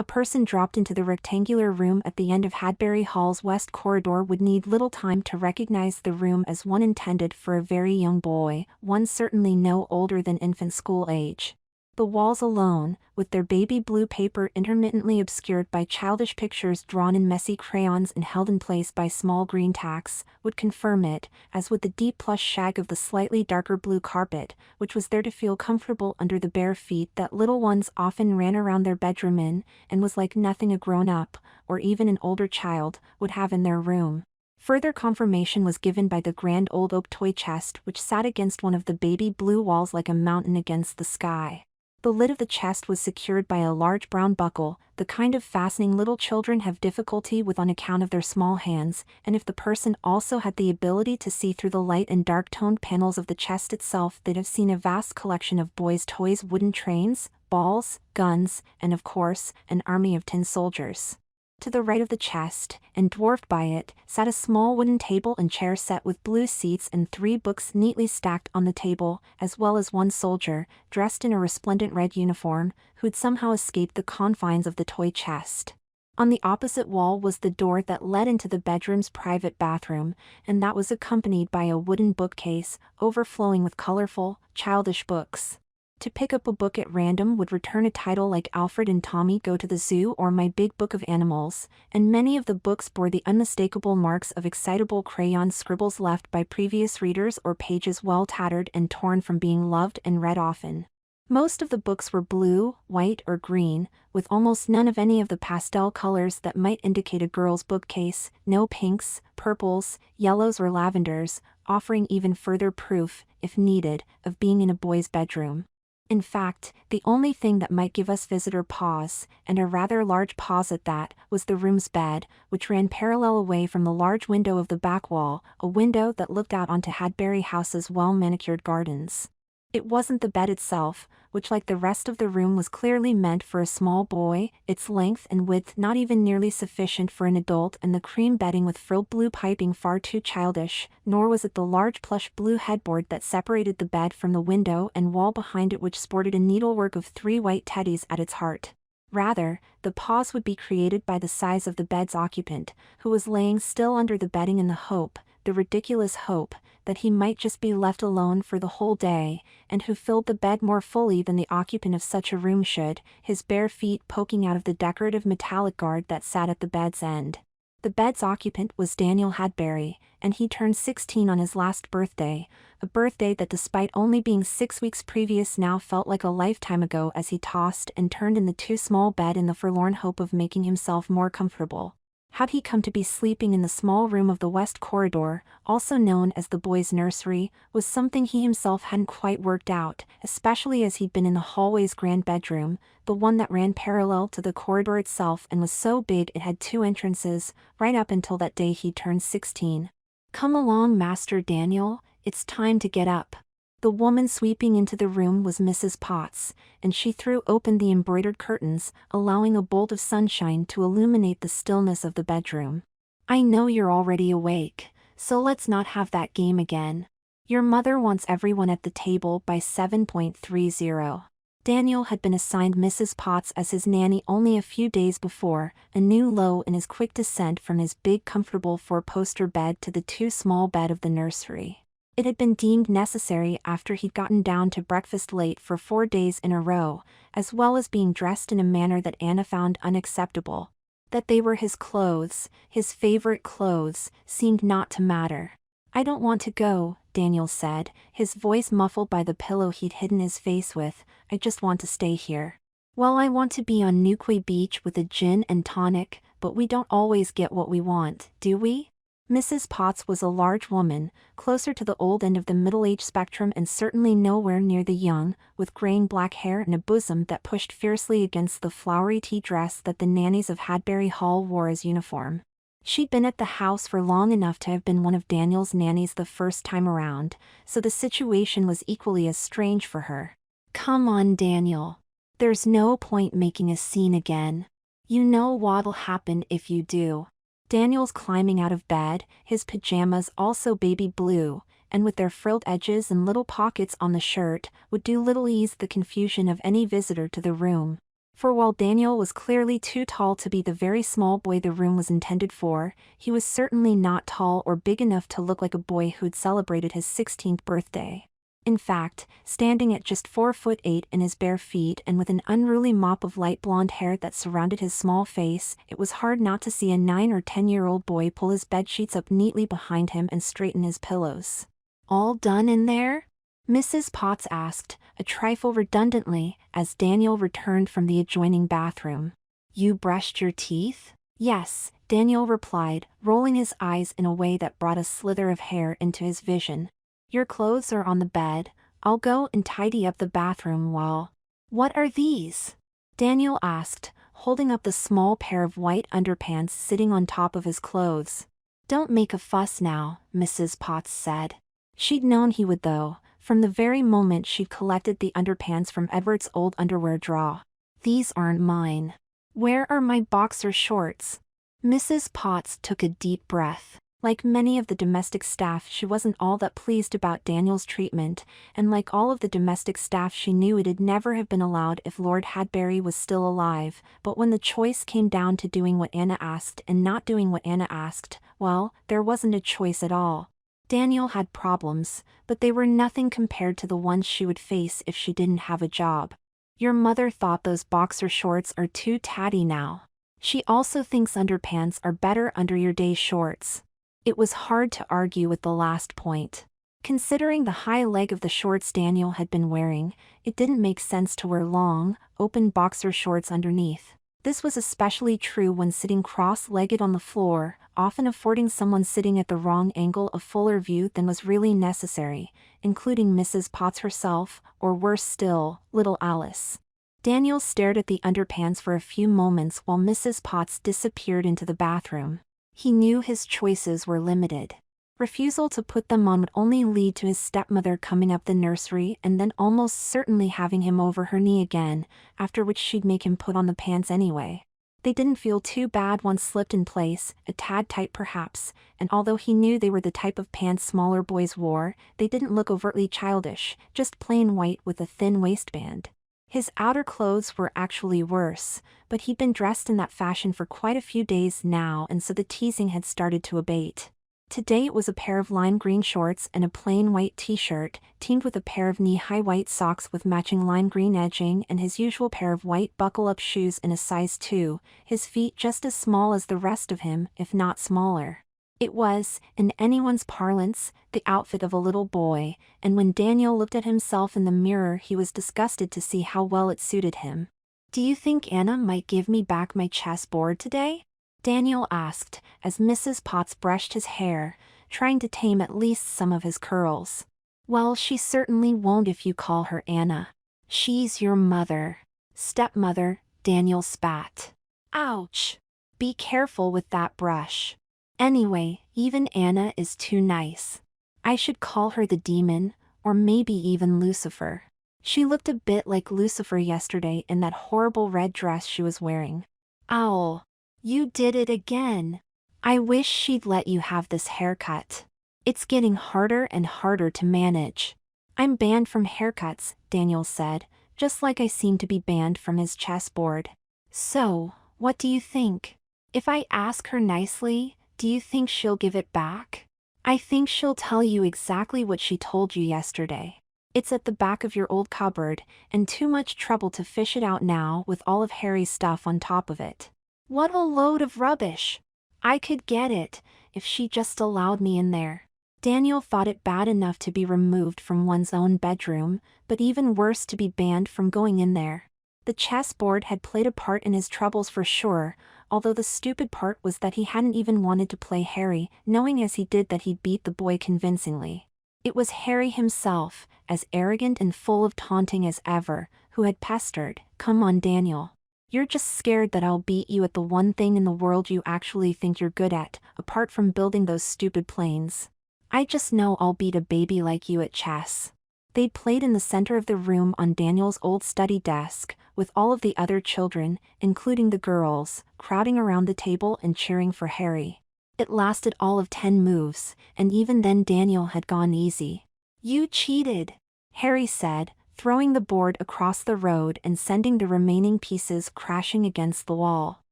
A person dropped into the rectangular room at the end of Hadbury Hall's west corridor would need little time to recognize the room as one intended for a very young boy, one certainly no older than infant school age. The walls alone, with their baby blue paper intermittently obscured by childish pictures drawn in messy crayons and held in place by small green tacks, would confirm it, as would the deep plush shag of the slightly darker blue carpet, which was there to feel comfortable under the bare feet that little ones often ran around their bedroom in, and was like nothing a grown-up, or even an older child, would have in their room. Further confirmation was given by the grand old oak toy chest which sat against one of the baby blue walls like a mountain against the sky. The lid of the chest was secured by a large brown buckle, the kind of fastening little children have difficulty with on account of their small hands, and if the person also had the ability to see through the light and dark-toned panels of the chest itself, they'd have seen a vast collection of boys' toys, wooden trains, balls, guns, and of course, an army of tin soldiers. To the right of the chest, and dwarfed by it, sat a small wooden table and chair set with blue seats and 3 books neatly stacked on the table, as well as one soldier, dressed in a resplendent red uniform, who'd somehow escaped the confines of the toy chest. On the opposite wall was the door that led into the bedroom's private bathroom, and that was accompanied by a wooden bookcase, overflowing with colorful, childish books. To pick up a book at random would return a title like Alfred and Tommy Go to the Zoo or My Big Book of Animals, and many of the books bore the unmistakable marks of excitable crayon scribbles left by previous readers or pages well tattered and torn from being loved and read often. Most of the books were blue, white, or green, with almost none of any of the pastel colors that might indicate a girl's bookcase, no pinks, purples, yellows, or lavenders, offering even further proof, if needed, of being in a boy's bedroom. In fact, the only thing that might give us visitor pause, and a rather large pause at that, was the room's bed, which ran parallel away from the large window of the back wall, a window that looked out onto Hadbury House's well-manicured gardens. It wasn't the bed itself, which like the rest of the room was clearly meant for a small boy, its length and width not even nearly sufficient for an adult, and the cream bedding with frilled blue piping far too childish, nor was it the large plush blue headboard that separated the bed from the window and wall behind it, which sported a needlework of 3 white teddies at its heart. Rather, the pause would be created by the size of the bed's occupant, who was laying still under the bedding in the hope, the ridiculous hope, that he might just be left alone for the whole day, and who filled the bed more fully than the occupant of such a room should, his bare feet poking out of the decorative metallic guard that sat at the bed's end. The bed's occupant was Daniel Hadbury, and he turned 16 on his last birthday, a birthday that despite only being 6 weeks previous now felt like a lifetime ago as he tossed and turned in the too small bed in the forlorn hope of making himself more comfortable. How'd he come to be sleeping in the small room of the west corridor, also known as the boys' nursery, was something he himself hadn't quite worked out, especially as he'd been in the hallway's grand bedroom, the one that ran parallel to the corridor itself and was so big it had 2 entrances, right up until that day he turned 16. "Come along, Master Daniel, it's time to get up." The woman sweeping into the room was Mrs. Potts, and she threw open the embroidered curtains, allowing a bolt of sunshine to illuminate the stillness of the bedroom. "I know you're already awake, so let's not have that game again. Your mother wants everyone at the table by 7:30. Daniel had been assigned Mrs. Potts as his nanny only a few days before, a new low in his quick descent from his big comfortable 4-poster bed to the too small bed of the nursery. It had been deemed necessary after he'd gotten down to breakfast late for 4 days in a row, as well as being dressed in a manner that Anna found unacceptable. That they were his clothes, his favorite clothes, seemed not to matter. "I don't want to go," Daniel said, his voice muffled by the pillow he'd hidden his face with. "I just want to stay here." "Well, I want to be on Newquay Beach with a gin and tonic, but we don't always get what we want, do we?" Mrs. Potts was a large woman, closer to the old end of the middle-age spectrum and certainly nowhere near the young, with graying black hair and a bosom that pushed fiercely against the flowery tea dress that the nannies of Hadbury Hall wore as uniform. She'd been at the house for long enough to have been one of Daniel's nannies the first time around, so the situation was equally as strange for her. "Come on, Daniel. There's no point making a scene again. You know what'll happen if you do." Daniel's climbing out of bed, his pajamas also baby blue, and with their frilled edges and little pockets on the shirt, would do little ease the confusion of any visitor to the room. For while Daniel was clearly too tall to be the very small boy the room was intended for, he was certainly not tall or big enough to look like a boy who'd celebrated his 16th birthday. In fact, standing at just 4'8" in his bare feet and with an unruly mop of light blonde hair that surrounded his small face, it was hard not to see a 9 or 10-year-old boy pull his bedsheets up neatly behind him and straighten his pillows. "All done in there?" Mrs. Potts asked, a trifle redundantly, as Daniel returned from the adjoining bathroom. "You brushed your teeth?" "Yes," Daniel replied, rolling his eyes in a way that brought a slither of hair into his vision. "Your clothes are on the bed. I'll go and tidy up the bathroom while—" "What are these?" Daniel asked, holding up the small pair of white underpants sitting on top of his clothes. "Don't make a fuss now," Mrs. Potts said. She'd known he would though, from the very moment she'd collected the underpants from Edward's old underwear drawer. "These aren't mine." "Where are my boxer shorts?" Mrs. Potts took a deep breath. Like many of the domestic staff, she wasn't all that pleased about Daniel's treatment, and like all of the domestic staff, she knew it'd never have been allowed if Lord Hadbury was still alive. But when the choice came down to doing what Anna asked and not doing what Anna asked, well, there wasn't a choice at all. Daniel had problems, but they were nothing compared to the ones she would face if she didn't have a job. "Your mother thought those boxer shorts are too tatty now. She also thinks underpants are better under your day shorts." It was hard to argue with the last point. Considering the high leg of the shorts Daniel had been wearing, it didn't make sense to wear long, open boxer shorts underneath. This was especially true when sitting cross-legged on the floor, often affording someone sitting at the wrong angle a fuller view than was really necessary, including Mrs. Potts herself, or worse still, little Alice. Daniel stared at the underpants for a few moments while Mrs. Potts disappeared into the bathroom. He knew his choices were limited. Refusal to put them on would only lead to his stepmother coming up the nursery and then almost certainly having him over her knee again, after which she'd make him put on the pants anyway. They didn't feel too bad once slipped in place, a tad tight perhaps, and although he knew they were the type of pants smaller boys wore, they didn't look overtly childish, just plain white with a thin waistband. His outer clothes were actually worse, but he'd been dressed in that fashion for quite a few days now, and so the teasing had started to abate. Today it was a pair of lime green shorts and a plain white t-shirt, teamed with a pair of knee-high white socks with matching lime green edging and his usual pair of white buckle-up shoes in a size 2, his feet just as small as the rest of him, if not smaller. It was, in anyone's parlance, the outfit of a little boy, and when Daniel looked at himself in the mirror he was disgusted to see how well it suited him. "Do you think Anna might give me back my chessboard today?" Daniel asked, as Mrs. Potts brushed his hair, trying to tame at least some of his curls. "Well, she certainly won't if you call her Anna. She's your mother." "Stepmother," Daniel spat. "Ouch! Be careful with that brush. Anyway, even Anna is too nice. I should call her the demon, or maybe even Lucifer. She looked a bit like Lucifer yesterday in that horrible red dress she was wearing." "Owl, you did it again. I wish she'd let you have this haircut. It's getting harder and harder to manage." "I'm banned from haircuts," Daniel said, just like I seem to be banned from his chessboard. "So, what do you think? If I ask her nicely, do you think she'll give it back?" "I think she'll tell you exactly what she told you yesterday. It's at the back of your old cupboard, and too much trouble to fish it out now with all of Harry's stuff on top of it." "What a load of rubbish! I could get it, if she just allowed me in there." Daniel thought it bad enough to be removed from one's own bedroom, but even worse to be banned from going in there. The chessboard had played a part in his troubles for sure, although the stupid part was that he hadn't even wanted to play Harry, knowing as he did that he'd beat the boy convincingly. It was Harry himself, as arrogant and full of taunting as ever, who had pestered, "Come on, Daniel. You're just scared that I'll beat you at the one thing in the world you actually think you're good at, apart from building those stupid planes. I just know I'll beat a baby like you at chess." They'd played in the center of the room on Daniel's old study desk, with all of the other children, including the girls, crowding around the table and cheering for Harry. It lasted all of 10 moves, and even then Daniel had gone easy. "You cheated," Harry said, throwing the board across the road and sending the remaining pieces crashing against the wall.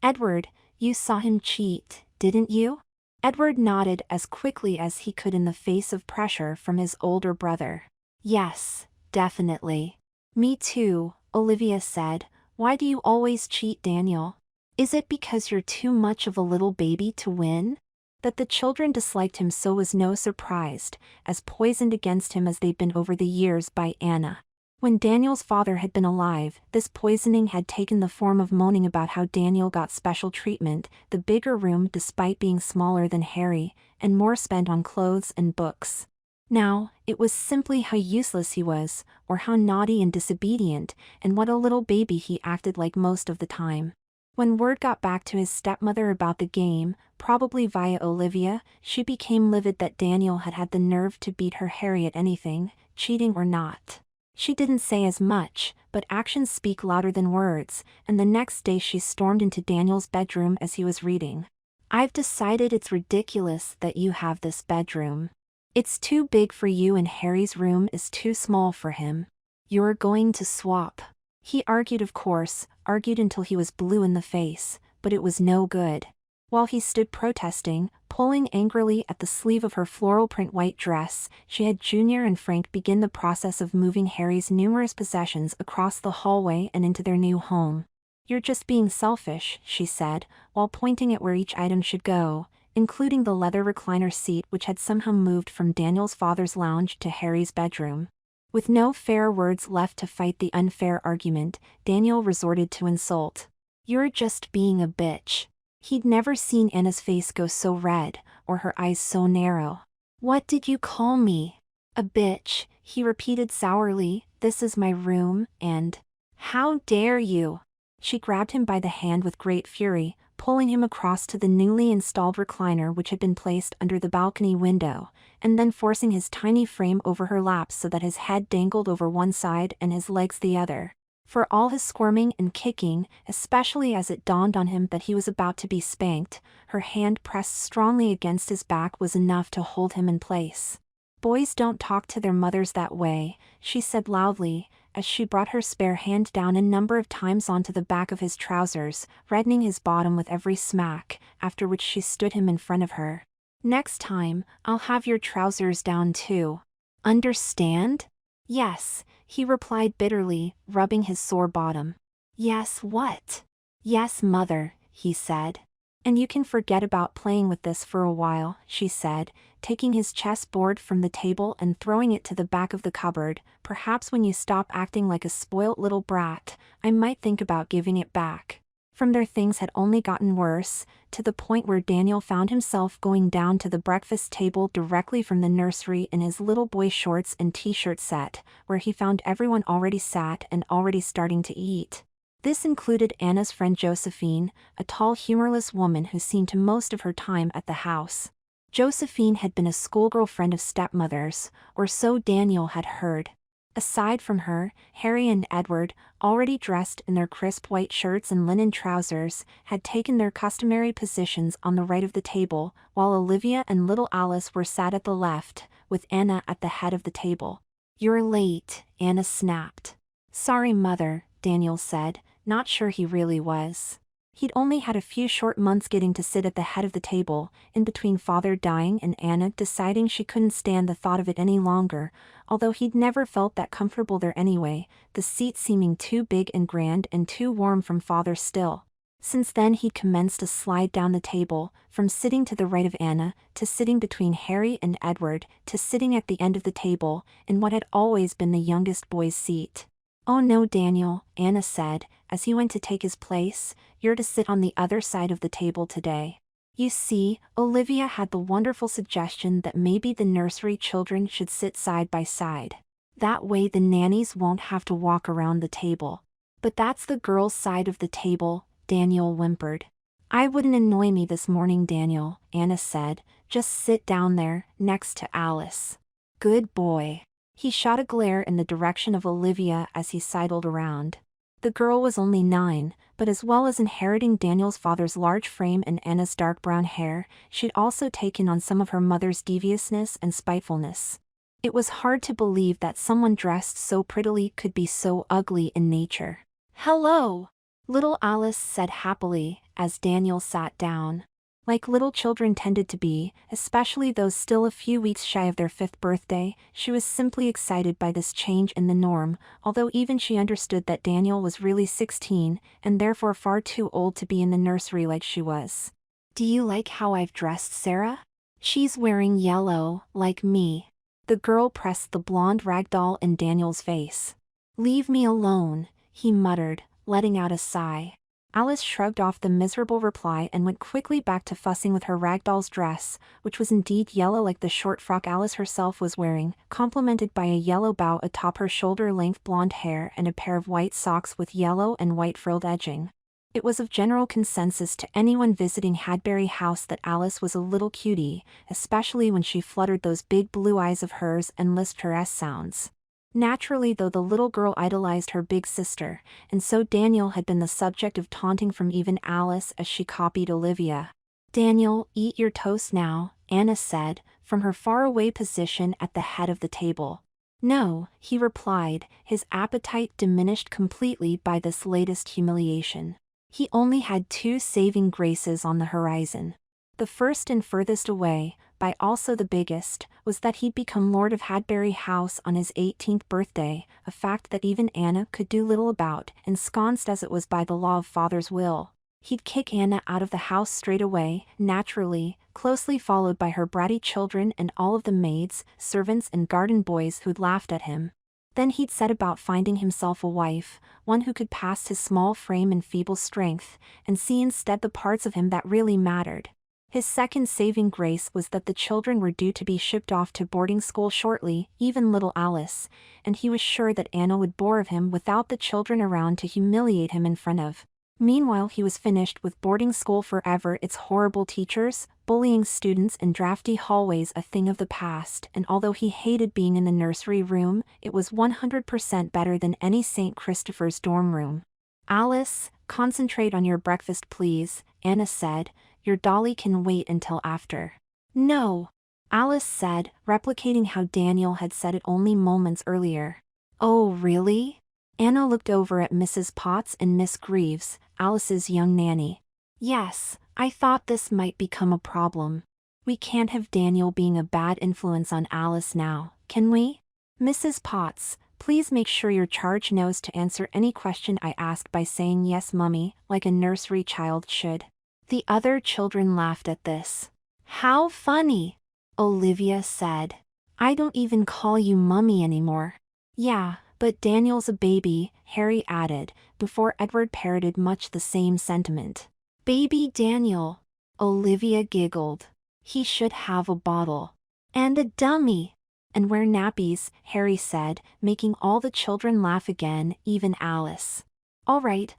"Edward, you saw him cheat, didn't you?" Edward nodded as quickly as he could in the face of pressure from his older brother. "Yes, definitely." "Me too," Olivia said. "Why do you always cheat, Daniel? Is it because you're too much of a little baby to win?" That the children disliked him so was no surprise, as poisoned against him as they'd been over the years by Anna. When Daniel's father had been alive, this poisoning had taken the form of moaning about how Daniel got special treatment, the bigger room despite being smaller than Harry, and more spent on clothes and books. Now, it was simply how useless he was, or how naughty and disobedient, and what a little baby he acted like most of the time. When word got back to his stepmother about the game, probably via Olivia, she became livid that Daniel had had the nerve to beat her Harry at anything, cheating or not. She didn't say as much, but actions speak louder than words, and the next day she stormed into Daniel's bedroom as he was reading. "I've decided it's ridiculous that you have this bedroom. It's too big for you and Harry's room is too small for him. You're going to swap." He argued, of course, argued until he was blue in the face, but it was no good. While he stood protesting, pulling angrily at the sleeve of her floral print white dress, she had Junior and Frank begin the process of moving Harry's numerous possessions across the hallway and into their new home. "You're just being selfish," she said, while pointing at where each item should go, including the leather recliner seat which had somehow moved from Daniel's father's lounge to Harry's bedroom. With no fair words left to fight the unfair argument, Daniel resorted to insult. "You're just being a bitch." He'd never seen Anna's face go so red, or her eyes so narrow. "What did you call me?" "A bitch," he repeated sourly. "This is my room, and—" "How dare you!" She grabbed him by the hand with great fury, pulling him across to the newly installed recliner which had been placed under the balcony window, and then forcing his tiny frame over her lap so that his head dangled over one side and his legs the other. For all his squirming and kicking, especially as it dawned on him that he was about to be spanked, her hand pressed strongly against his back was enough to hold him in place. "Boys don't talk to their mothers that way," she said loudly, as she brought her spare hand down a number of times onto the back of his trousers, reddening his bottom with every smack, after which she stood him in front of her. "Next time, I'll have your trousers down too. Understand?" "Yes," he replied bitterly, rubbing his sore bottom. "Yes, what?" "Yes, mother," he said. "And you can forget about playing with this for a while," she said, taking his chessboard from the table and throwing it to the back of the cupboard. "Perhaps when you stop acting like a spoilt little brat, I might think about giving it back." From there things had only gotten worse, to the point where Daniel found himself going down to the breakfast table directly from the nursery in his little boy shorts and t-shirt set, where he found everyone already sat and already starting to eat. This included Anna's friend Josephine, a tall humorless woman who seemed most of her time at the house. Josephine had been a schoolgirl friend of stepmother's, or so Daniel had heard. Aside from her, Harry and Edward, already dressed in their crisp white shirts and linen trousers, had taken their customary positions on the right of the table, while Olivia and little Alice were sat at the left, with Anna at the head of the table. "You're late," Anna snapped. "Sorry, Mother," Daniel said, not sure he really was. He'd only had a few short months getting to sit at the head of the table, in between Father dying and Anna deciding she couldn't stand the thought of it any longer, although he'd never felt that comfortable there anyway, the seat seeming too big and grand and too warm from Father still. Since then he'd commenced a slide down the table, from sitting to the right of Anna, to sitting between Harry and Edward, to sitting at the end of the table, in what had always been the youngest boy's seat. "Oh no, Daniel," Anna said, as he went to take his place, "you're to sit on the other side of the table today. You see, Olivia had the wonderful suggestion that maybe the nursery children should sit side by side. That way the nannies won't have to walk around the table." "But that's the girls' side of the table," Daniel whimpered. "I wouldn't annoy me this morning, Daniel," Anna said. "Just sit down there, next to Alice." "Good boy." He shot a glare in the direction of Olivia as he sidled around. The girl was only 9, but as well as inheriting Daniel's father's large frame and Anna's dark brown hair, she'd also taken on some of her mother's deviousness and spitefulness. It was hard to believe that someone dressed so prettily could be so ugly in nature. "Hello," little Alice said happily, as Daniel sat down. Like little children tended to be, especially those still a few weeks shy of their 5th birthday, she was simply excited by this change in the norm, although even she understood that Daniel was really 16, and therefore far too old to be in the nursery like she was. "Do you like how I've dressed Sarah? She's wearing yellow, like me." The girl pressed the blonde rag doll in Daniel's face. "Leave me alone," he muttered, letting out a sigh. Alice shrugged off the miserable reply and went quickly back to fussing with her ragdoll's dress, which was indeed yellow like the short frock Alice herself was wearing, complemented by a yellow bow atop her shoulder-length blonde hair and a pair of white socks with yellow and white frilled edging. It was of general consensus to anyone visiting Hadbury House that Alice was a little cutie, especially when she fluttered those big blue eyes of hers and lisped her S sounds. Naturally, though, the little girl idolized her big sister, and so Daniel had been the subject of taunting from even Alice as she copied Olivia. "Daniel, eat your toast now," Anna said, from her faraway position at the head of the table. "No," he replied, his appetite diminished completely by this latest humiliation. He only had 2 saving graces on the horizon. The first and furthest away, by also the biggest, was that he'd become Lord of Hadbury House on his 18th birthday, a fact that even Anna could do little about, ensconced as it was by the law of father's will. He'd kick Anna out of the house straight away, naturally, closely followed by her bratty children and all of the maids, servants and garden boys who'd laughed at him. Then he'd set about finding himself a wife, one who could pass his small frame and feeble strength, and see instead the parts of him that really mattered. His second saving grace was that the children were due to be shipped off to boarding school shortly, even little Alice, and he was sure that Anna would bore of him without the children around to humiliate him in front of. Meanwhile, he was finished with boarding school forever, its horrible teachers, bullying students and drafty hallways a thing of the past, and although he hated being in the nursery room, it was 100% better than any St. Christopher's dorm room. "Alice, concentrate on your breakfast please," Anna said. "Your dolly can wait until after." "No," Alice said, replicating how Daniel had said it only moments earlier. "Oh, really?" Anna looked over at Mrs. Potts and Miss Greaves, Alice's young nanny. "Yes, I thought this might become a problem. We can't have Daniel being a bad influence on Alice now, can we? Mrs. Potts, please make sure your charge knows to answer any question I ask by saying yes, Mummy, like a nursery child should." The other children laughed at this. "How funny," Olivia said. "I don't even call you Mummy anymore." "Yeah, but Daniel's a baby," Harry added, before Edward parroted much the same sentiment. "Baby Daniel," Olivia giggled. "He should have a bottle. And a dummy. And wear nappies," Harry said, making all the children laugh again, even Alice. All right,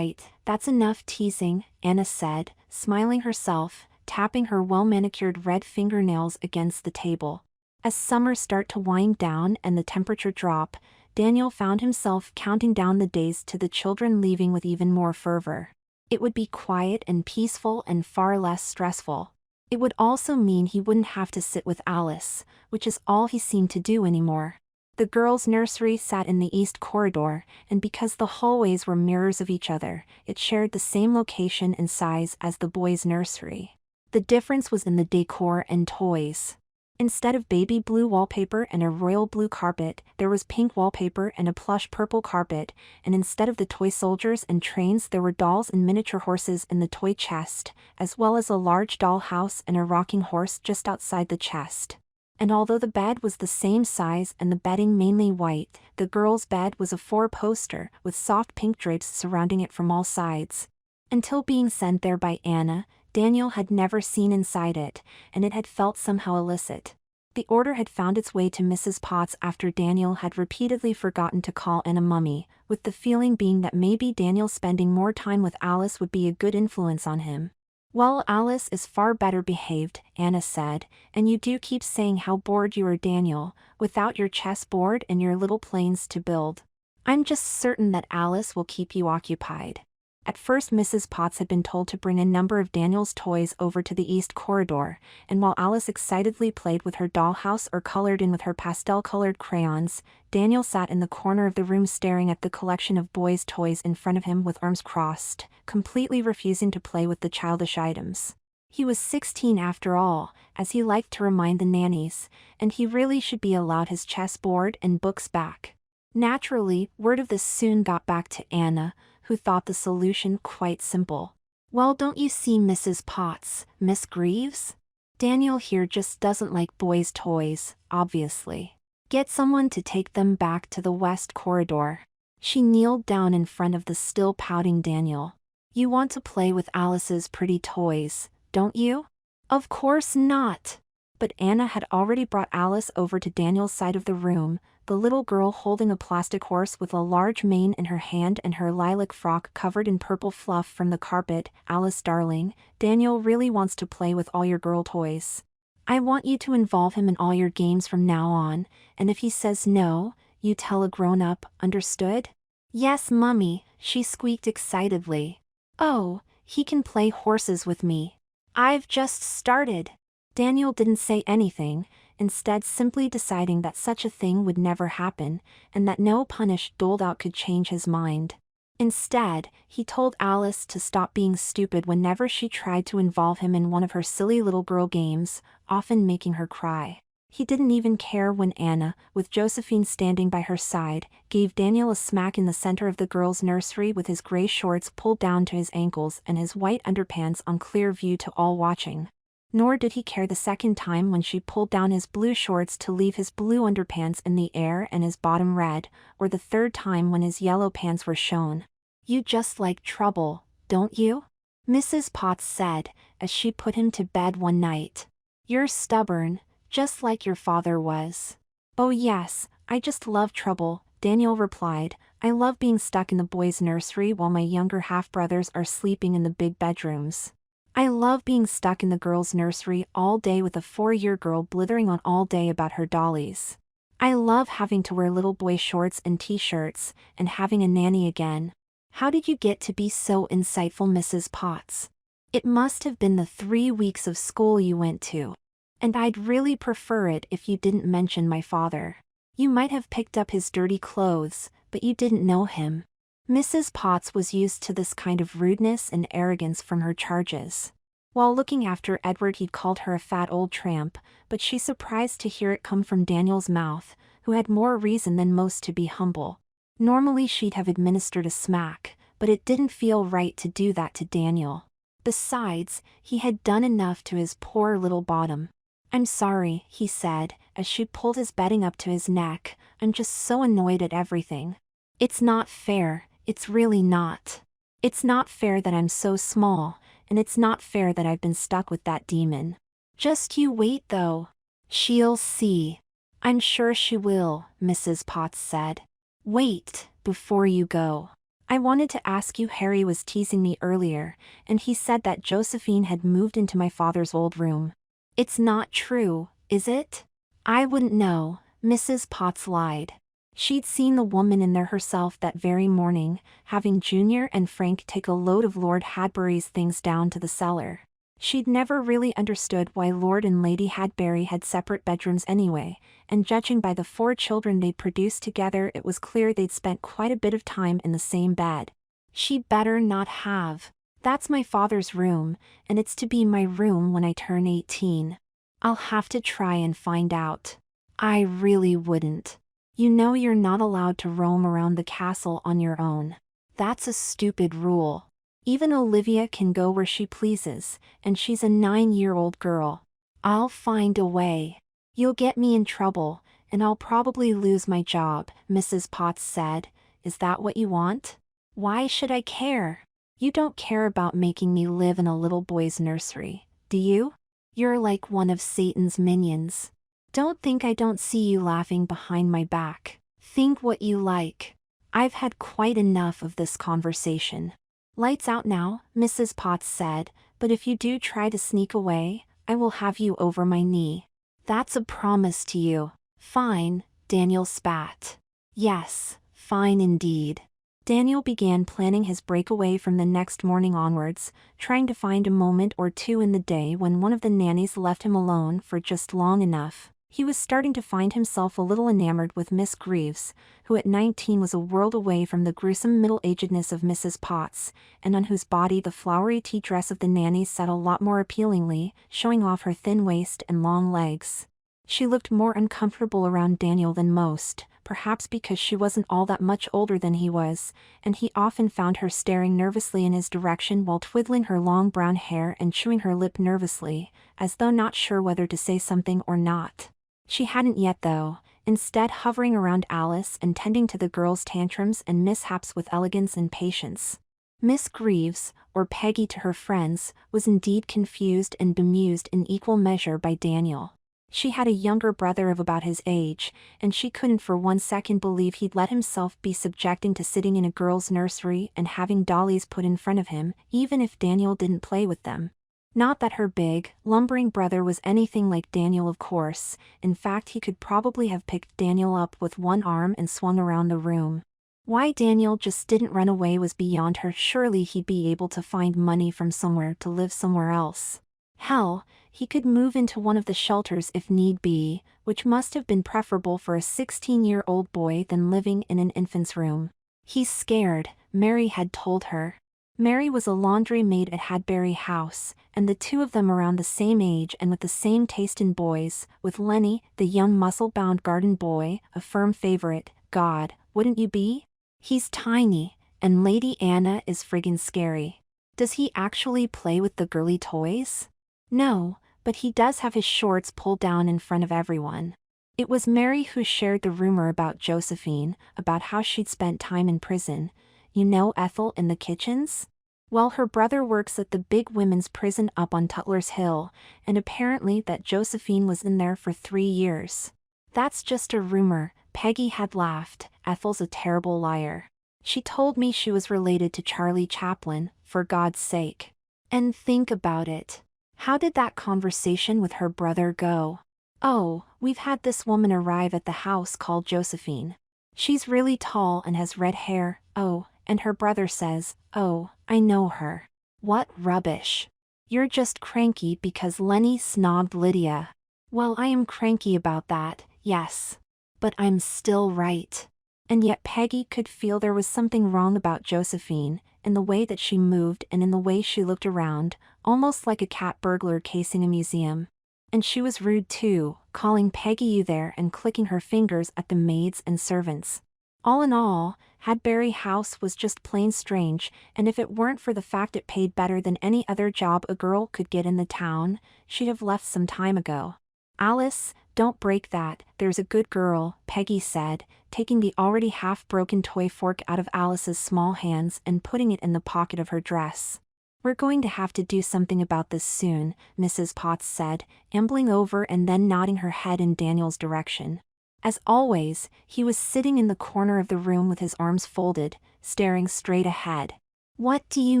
that's enough teasing," Anna said, smiling herself, tapping her well-manicured red fingernails against the table. As summer started to wind down and the temperature drop, Daniel found himself counting down the days to the children leaving with even more fervor. It would be quiet and peaceful and far less stressful. It would also mean he wouldn't have to sit with Alice, which is all he seemed to do anymore. The girls' nursery sat in the east corridor, and because the hallways were mirrors of each other, it shared the same location and size as the boys' nursery. The difference was in the decor and toys. Instead of baby blue wallpaper and a royal blue carpet, there was pink wallpaper and a plush purple carpet, and instead of the toy soldiers and trains there were dolls and miniature horses in the toy chest, as well as a large doll house and a rocking horse just outside the chest. And although the bed was the same size and the bedding mainly white, the girls' bed was a 4-poster, with soft pink drapes surrounding it from all sides. Until being sent there by Anna, Daniel had never seen inside it, and it had felt somehow illicit. The order had found its way to Mrs. Potts after Daniel had repeatedly forgotten to call Anna Mummy, with the feeling being that maybe Daniel spending more time with Alice would be a good influence on him. "Well, Alice is far better behaved," Anna said, "and you do keep saying how bored you are, Daniel, without your chessboard and your little planes to build. I'm just certain that Alice will keep you occupied." At first Mrs. Potts had been told to bring a number of Daniel's toys over to the east corridor, and while Alice excitedly played with her dollhouse or colored in with her pastel-colored crayons, Daniel sat in the corner of the room staring at the collection of boys' toys in front of him with arms crossed, completely refusing to play with the childish items. He was 16 after all, as he liked to remind the nannies, and he really should be allowed his chessboard and books back. Naturally, word of this soon got back to Anna, who thought the solution quite simple. "Well, don't you see, Mrs. Potts, Miss Greaves? Daniel here just doesn't like boys' toys, obviously. Get someone to take them back to the west corridor." She kneeled down in front of the still pouting Daniel. "You want to play with Alice's pretty toys, don't you?" "Of course not." But Anna had already brought Alice over to Daniel's side of the room, the little girl holding a plastic horse with a large mane in her hand and her lilac frock covered in purple fluff from the carpet. "Alice darling, Daniel really wants to play with all your girl toys. I want you to involve him in all your games from now on, and if he says no, you tell a grown-up, understood?" "Yes, Mummy," she squeaked excitedly. "Oh, he can play horses with me. I've just started." Daniel didn't say anything, instead simply deciding that such a thing would never happen, and that no punish doled out could change his mind. Instead, he told Alice to stop being stupid whenever she tried to involve him in one of her silly little girl games, often making her cry. He didn't even care when Anna, with Josephine standing by her side, gave Daniel a smack in the center of the girls' nursery with his gray shorts pulled down to his ankles and his white underpants on clear view to all watching. Nor did he care the second time when she pulled down his blue shorts to leave his blue underpants in the air and his bottom red, or the third time when his yellow pants were shown. "You just like trouble, don't you?" Mrs. Potts said, as she put him to bed one night. "You're stubborn, just like your father was." "Oh yes, I just love trouble," Daniel replied. "I love being stuck in the boys' nursery while my younger half-brothers are sleeping in the big bedrooms. I love being stuck in the girls' nursery all day with a 4-year girl blithering on all day about her dollies. I love having to wear little boy shorts and t-shirts, and having a nanny again." "How did you get to be so insightful, Mrs. Potts? It must have been the 3 weeks of school you went to. And I'd really prefer it if you didn't mention my father. You might have picked up his dirty clothes, but you didn't know him." Mrs. Potts was used to this kind of rudeness and arrogance from her charges. While looking after Edward, he'd called her a fat old tramp, but she's surprised to hear it come from Daniel's mouth, who had more reason than most to be humble. Normally she'd have administered a smack, but it didn't feel right to do that to Daniel. Besides, he had done enough to his poor little bottom. "I'm sorry," he said, as she pulled his bedding up to his neck. "I'm just so annoyed at everything. It's not fair. It's really not. It's not fair that I'm so small, and it's not fair that I've been stuck with that demon. Just you wait though. She'll see." "I'm sure she will," Mrs. Potts said. "Wait, before you go. I wanted to ask you. Harry was teasing me earlier, and he said that Josephine had moved into my father's old room. It's not true, is it?" "I wouldn't know," Mrs. Potts lied. She'd seen the woman in there herself that very morning, having Junior and Frank take a load of Lord Hadbury's things down to the cellar. She'd never really understood why Lord and Lady Hadbury had separate bedrooms anyway, and judging by the 4 children they'd produced together, it was clear they'd spent quite a bit of time in the same bed. "She'd better not have. That's my father's room, and it's to be my room when I turn 18. I'll have to try and find out." "I really wouldn't. You know you're not allowed to roam around the castle on your own. That's a stupid rule. Even Olivia can go where she pleases, and she's a 9-year-old girl. I'll find a way." "You'll get me in trouble, and I'll probably lose my job," Mrs. Potts said. "Is that what you want?" "Why should I care? You don't care about making me live in a little boy's nursery, do you? You're like one of Satan's minions. Don't think I don't see you laughing behind my back. Think what you like. I've had quite enough of this conversation." "Lights out now," Mrs. Potts said, "but if you do try to sneak away, I will have you over my knee." "That's a promise to you." "Fine," Daniel spat. "Yes, fine indeed. Daniel began planning his breakaway from the next morning onwards, trying to find a moment or two in the day when one of the nannies left him alone for just long enough. He was starting to find himself a little enamored with Miss Greaves, who at 19 was a world away from the gruesome middle-agedness of Mrs. Potts, and on whose body the flowery tea dress of the nanny sat a lot more appealingly, showing off her thin waist and long legs. She looked more uncomfortable around Daniel than most, perhaps because she wasn't all that much older than he was, and he often found her staring nervously in his direction while twiddling her long brown hair and chewing her lip nervously, as though not sure whether to say something or not. She hadn't yet though, instead hovering around Alice and tending to the girls' tantrums and mishaps with elegance and patience. Miss Greaves, or Peggy to her friends, was indeed confused and bemused in equal measure by Daniel. She had a younger brother of about his age, and she couldn't for one second believe he'd let himself be subjecting to sitting in a girl's nursery and having dollies put in front of him, even if Daniel didn't play with them. Not that her big, lumbering brother was anything like Daniel, of course. In fact, he could probably have picked Daniel up with one arm and swung around the room. Why Daniel just didn't run away was beyond her. Surely he'd be able to find money from somewhere to live somewhere else. Hell, he could move into one of the shelters if need be, which must have been preferable for a 16-year-old boy than living in an infant's room. He's scared, Mary had told her. Mary was a laundry maid at Hadbury House, and the two of them around the same age and with the same taste in boys, with Lenny, the young muscle-bound garden boy, a firm favorite. God, wouldn't you be? He's tiny, and Lady Anna is friggin' scary. Does he actually play with the girly toys? No, but he does have his shorts pulled down in front of everyone. It was Mary who shared the rumor about Josephine, about how she'd spent time in prison. You know Ethel in the kitchens? Well, her brother works at the big women's prison up on Tutler's Hill, and apparently that Josephine was in there for 3 years. That's just a rumor, Peggy had laughed. Ethel's a terrible liar. She told me she was related to Charlie Chaplin, for God's sake. And think about it. How did that conversation with her brother go? Oh, we've had this woman arrive at the house called Josephine. She's really tall and has red hair, oh, and her brother says, oh, I know her. What rubbish. You're just cranky because Lenny snobbed Lydia. Well, I am cranky about that, yes. But I'm still right. And yet Peggy could feel there was something wrong about Josephine, in the way that she moved and in the way she looked around, almost like a cat burglar casing a museum. And she was rude too, calling Peggy you there and clicking her fingers at the maids and servants. All in all, Hadbury House was just plain strange, and if it weren't for the fact it paid better than any other job a girl could get in the town, she'd have left some time ago. Alice, don't break that, there's a good girl, Peggy said, taking the already half-broken toy fork out of Alice's small hands and putting it in the pocket of her dress. We're going to have to do something about this soon, Mrs. Potts said, ambling over and then nodding her head in Daniel's direction. As always, he was sitting in the corner of the room with his arms folded, staring straight ahead. What do you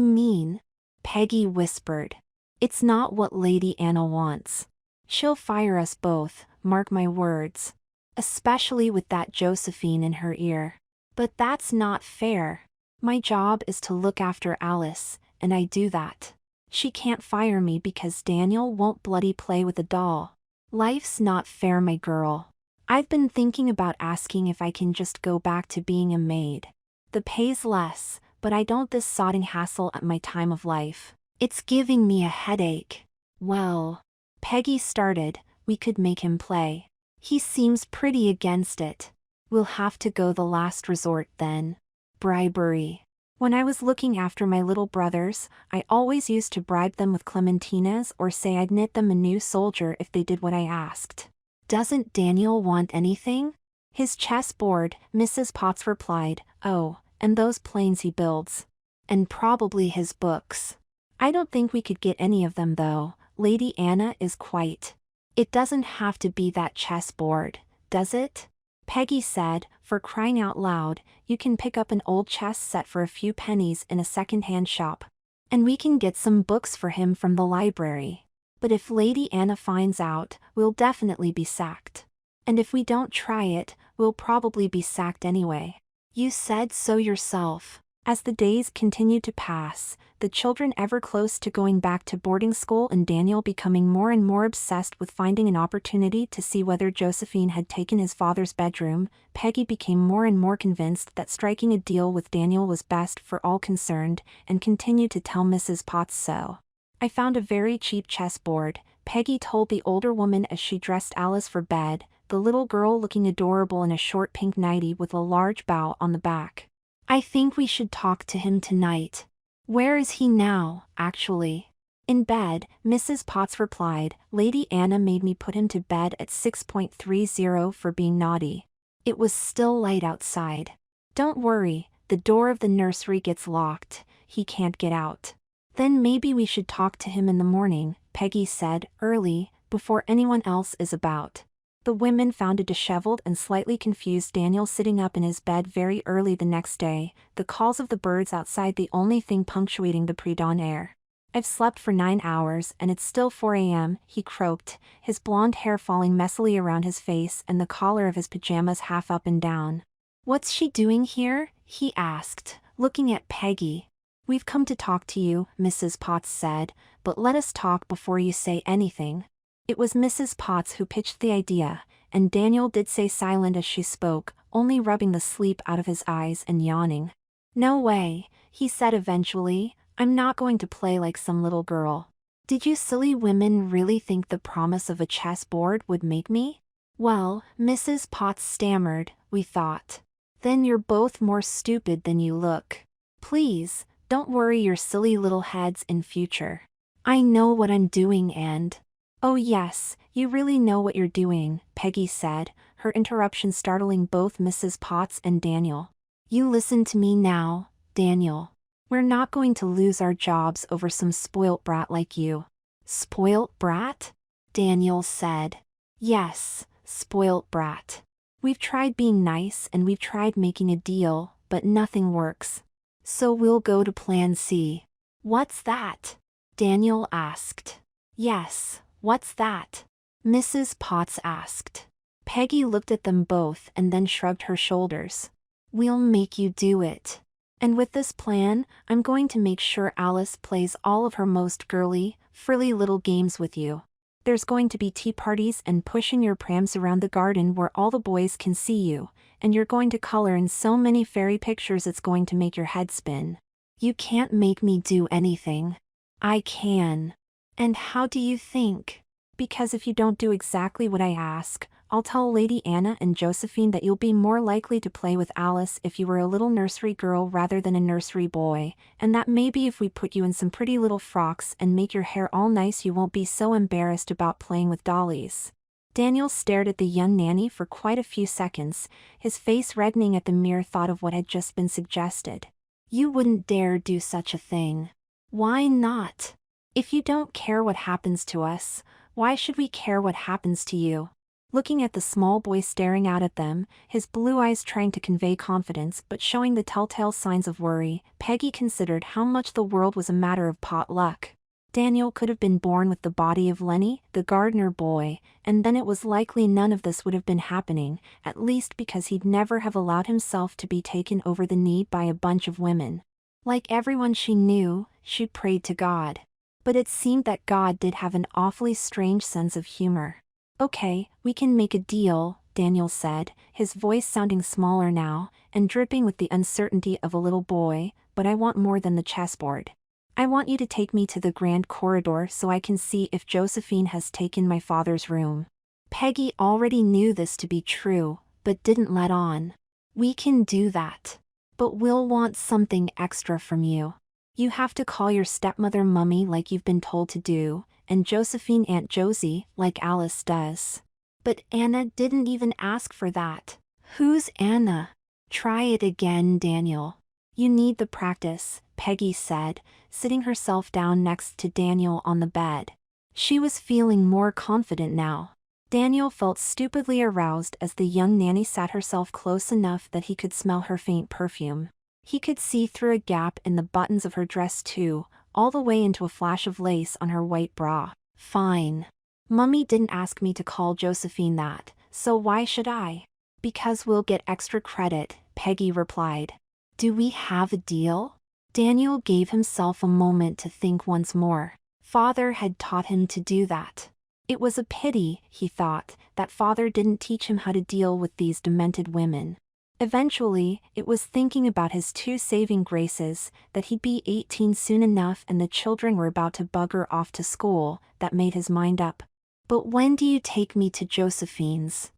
mean? Peggy whispered. It's not what Lady Anna wants. She'll fire us both, mark my words. Especially with that Josephine in her ear. But that's not fair. My job is to look after Alice, and I do that. She can't fire me because Daniel won't bloody play with a doll. Life's not fair, my girl. I've been thinking about asking if I can just go back to being a maid. The pay's less, but I don't this sodding hassle at my time of life. It's giving me a headache. Well, Peggy started, we could make him play. He seems pretty against it. We'll have to go the last resort then. Bribery. When I was looking after my little brothers, I always used to bribe them with clementinas or say I'd knit them a new soldier if they did what I asked. Doesn't Daniel want anything? His chessboard, Mrs. Potts replied, oh, and those planes he builds. And probably his books. I don't think we could get any of them though, Lady Anna is quite. It doesn't have to be that chessboard, does it? Peggy said, for crying out loud, you can pick up an old chess set for a few pennies in a second-hand shop. And we can get some books for him from the library. But if Lady Anna finds out, we'll definitely be sacked. And if we don't try it, we'll probably be sacked anyway. You said so yourself. As the days continued to pass, the children ever close to going back to boarding school and Daniel becoming more and more obsessed with finding an opportunity to see whether Josephine had taken his father's bedroom, Peggy became more and more convinced that striking a deal with Daniel was best for all concerned, and continued to tell Mrs. Potts so. I found a very cheap chessboard, Peggy told the older woman as she dressed Alice for bed, the little girl looking adorable in a short pink nightie with a large bow on the back. I think we should talk to him tonight. Where is he now, actually? In bed, Mrs. Potts replied. Lady Anna made me put him to bed at 6:30 for being naughty. It was still light outside. Don't worry, the door of the nursery gets locked, he can't get out. Then maybe we should talk to him in the morning, Peggy said, early, before anyone else is about. The women found a disheveled and slightly confused Daniel sitting up in his bed very early the next day, the calls of the birds outside the only thing punctuating the pre-dawn air. I've slept for 9 hours and it's still 4 a.m., he croaked, his blonde hair falling messily around his face and the collar of his pajamas half up and down. What's she doing here? He asked, looking at Peggy. We've come to talk to you, Mrs. Potts said, but let us talk before you say anything. It was Mrs. Potts who pitched the idea, and Daniel did stay silent as she spoke, only rubbing the sleep out of his eyes and yawning. No way, he said eventually, I'm not going to play like some little girl. Did you silly women really think the promise of a chessboard would make me? Well, Mrs. Potts stammered, we thought. Then you're both more stupid than you look. Please, don't worry your silly little heads in future. I know what I'm doing and... Oh yes, you really know what you're doing, Peggy said, her interruption startling both Mrs. Potts and Daniel. You listen to me now, Daniel. We're not going to lose our jobs over some spoilt brat like you. Spoilt brat? Daniel said. Yes, spoilt brat. We've tried being nice and we've tried making a deal, but nothing works. So we'll go to Plan C. What's that? Daniel asked. Yes. What's that? Mrs. Potts asked. Peggy looked at them both and then shrugged her shoulders. We'll make you do it. And with this plan, I'm going to make sure Alice plays all of her most girly, frilly little games with you. There's going to be tea parties and pushing your prams around the garden where all the boys can see you, and you're going to color in so many fairy pictures it's going to make your head spin. You can't make me do anything. I can. And how do you think? Because if you don't do exactly what I ask, I'll tell Lady Anna and Josephine that you'll be more likely to play with Alice if you were a little nursery girl rather than a nursery boy, and that maybe if we put you in some pretty little frocks and make your hair all nice you won't be so embarrassed about playing with dollies. Daniel stared at the young nanny for quite a few seconds, his face reddening at the mere thought of what had just been suggested. You wouldn't dare do such a thing. Why not? If you don't care what happens to us, why should we care what happens to you? Looking at the small boy staring out at them, his blue eyes trying to convey confidence but showing the telltale signs of worry, Peggy considered how much the world was a matter of pot luck. Daniel could have been born with the body of Lenny, the gardener boy, and then it was likely none of this would have been happening, at least because he'd never have allowed himself to be taken over the knee by a bunch of women. Like everyone she knew, she prayed to God. But it seemed that God did have an awfully strange sense of humor. Okay, we can make a deal, Daniel said, his voice sounding smaller now, and dripping with the uncertainty of a little boy, but I want more than the chessboard. I want you to take me to the grand corridor so I can see if Josephine has taken my father's room. Peggy already knew this to be true, but didn't let on. We can do that. But we'll want something extra from you. You have to call your stepmother Mummy like you've been told to do, and Josephine Aunt Josie like Alice does. But Anna didn't even ask for that. Who's Anna? Try it again, Daniel. You need the practice, Peggy said, sitting herself down next to Daniel on the bed. She was feeling more confident now. Daniel felt stupidly aroused as the young nanny sat herself close enough that he could smell her faint perfume. He could see through a gap in the buttons of her dress too, all the way into a flash of lace on her white bra. Fine. Mummy didn't ask me to call Josephine that, so why should I? Because we'll get extra credit, Peggy replied. Do we have a deal? Daniel gave himself a moment to think once more. Father had taught him to do that. It was a pity, he thought, that father didn't teach him how to deal with these demented women. Eventually, it was thinking about his two saving graces, that he'd be 18 soon enough and the children were about to bugger off to school, that made his mind up. But when do you take me to Josephine's?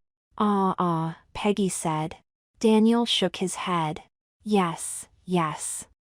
Peggy said. Daniel shook his head. Yes.